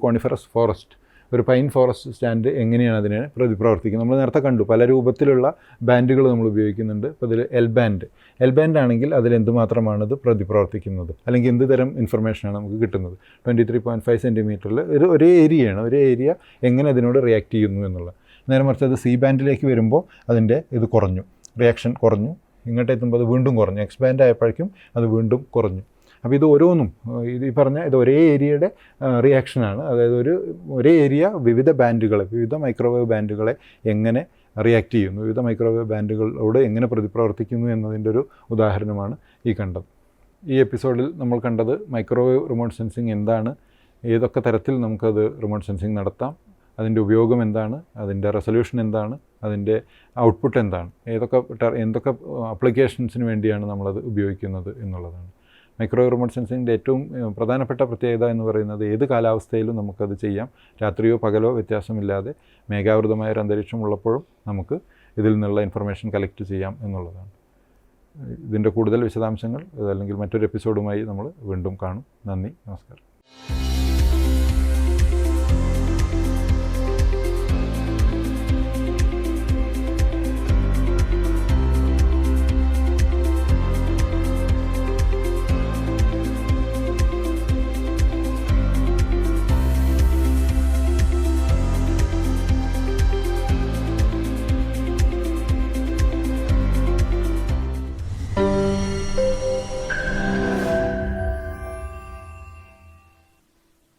കോണിഫറസ് ഫോറസ്റ്റ്, ഒരു പൈൻ ഫോറസ്റ്റ് സ്റ്റാൻഡ് എങ്ങനെയാണ് അതിനെ പ്രതിപ്രവർത്തിക്കുന്നത്. നമ്മൾ നേരത്തെ കണ്ടു പല രൂപത്തിലുള്ള ബാൻഡുകൾ നമ്മൾ ഉപയോഗിക്കുന്നുണ്ട്. അപ്പോൾ അതിൽ എൽ ബാൻഡ് ആണെങ്കിൽ അതിലെന്തുമാത്രമാണ് ഇത് പ്രതിപ്രവർത്തിക്കുന്നത്, അല്ലെങ്കിൽ എന്ത് തരം ഇൻഫർമേഷനാണ് നമുക്ക് കിട്ടുന്നത്. 23.5 സെൻറ്റിമീറ്ററിൽ ഒരേ ഏരിയ എങ്ങനെ അതിനോട് റിയാക്ട് ചെയ്യുന്നു എന്നുള്ളത്. നേരെ മറിച്ച് അത് സി ബാൻഡിലേക്ക് വരുമ്പോൾ അതിൻ്റെ ഇത് കുറഞ്ഞു, റിയാക്ഷൻ കുറഞ്ഞു. ഇങ്ങോട്ട് എത്തുമ്പോൾ അത് വീണ്ടും കുറഞ്ഞു, എക്സ്പാൻഡ് ആയപ്പോഴേക്കും അത് വീണ്ടും കുറഞ്ഞു. അപ്പോൾ ഇത് ഓരോന്നും ഇത് ഒരേ ഏരിയയുടെ റിയാക്ഷനാണ്. അതായത് ഒരേ ഏരിയ വിവിധ മൈക്രോവേവ് ബാൻഡുകളെ എങ്ങനെ റിയാക്ട് ചെയ്യുന്നു, വിവിധ മൈക്രോവേവ് ബാൻഡുകളോട് എങ്ങനെ പ്രതിപ്രവർത്തിക്കുന്നു എന്നതിൻ്റെ ഒരു ഉദാഹരണമാണ് ഈ കണ്ടത്. ഈ എപ്പിസോഡിൽ നമ്മൾ കണ്ടത് മൈക്രോവേവ് റിമോട്ട് സെൻസിങ് എന്താണ്, ഏതൊക്കെ തരത്തിൽ നമുക്കത് റിമോട്ട് സെൻസിങ് നടത്താം, അതിൻ്റെ ഉപയോഗം എന്താണ്, അതിൻ്റെ റെസൊല്യൂഷൻ എന്താണ്, അതിൻ്റെ ഔട്ട്പുട്ട് എന്താണ്, എന്തൊക്കെ ആപ്ലിക്കേഷൻസിന് വേണ്ടിയാണ് നമ്മളത് ഉപയോഗിക്കുന്നത് എന്നുള്ളതാണ്. മൈക്രോവേവ് റിമോട്ട് സെൻസിങ്ങിൻ്റെ ഏറ്റവും പ്രധാനപ്പെട്ട പ്രത്യേകത എന്ന് പറയുന്നത് ഏത് കാലാവസ്ഥയിലും നമുക്കത് ചെയ്യാം. രാത്രിയോ പകലോ വ്യത്യാസമില്ലാതെ മേഘാവൃതമായ ഒരു അന്തരീക്ഷം ഉള്ളപ്പോഴും നമുക്ക് ഇതിൽ നിന്നുള്ള ഇൻഫർമേഷൻ കളക്ട് ചെയ്യാം എന്നുള്ളതാണ്. ഇതിൻ്റെ കൂടുതൽ വിശദാംശങ്ങൾ അല്ലെങ്കിൽ മറ്റൊരു എപ്പിസോഡുമായി നമ്മൾ വീണ്ടും കാണും. നന്ദി, നമസ്കാരം.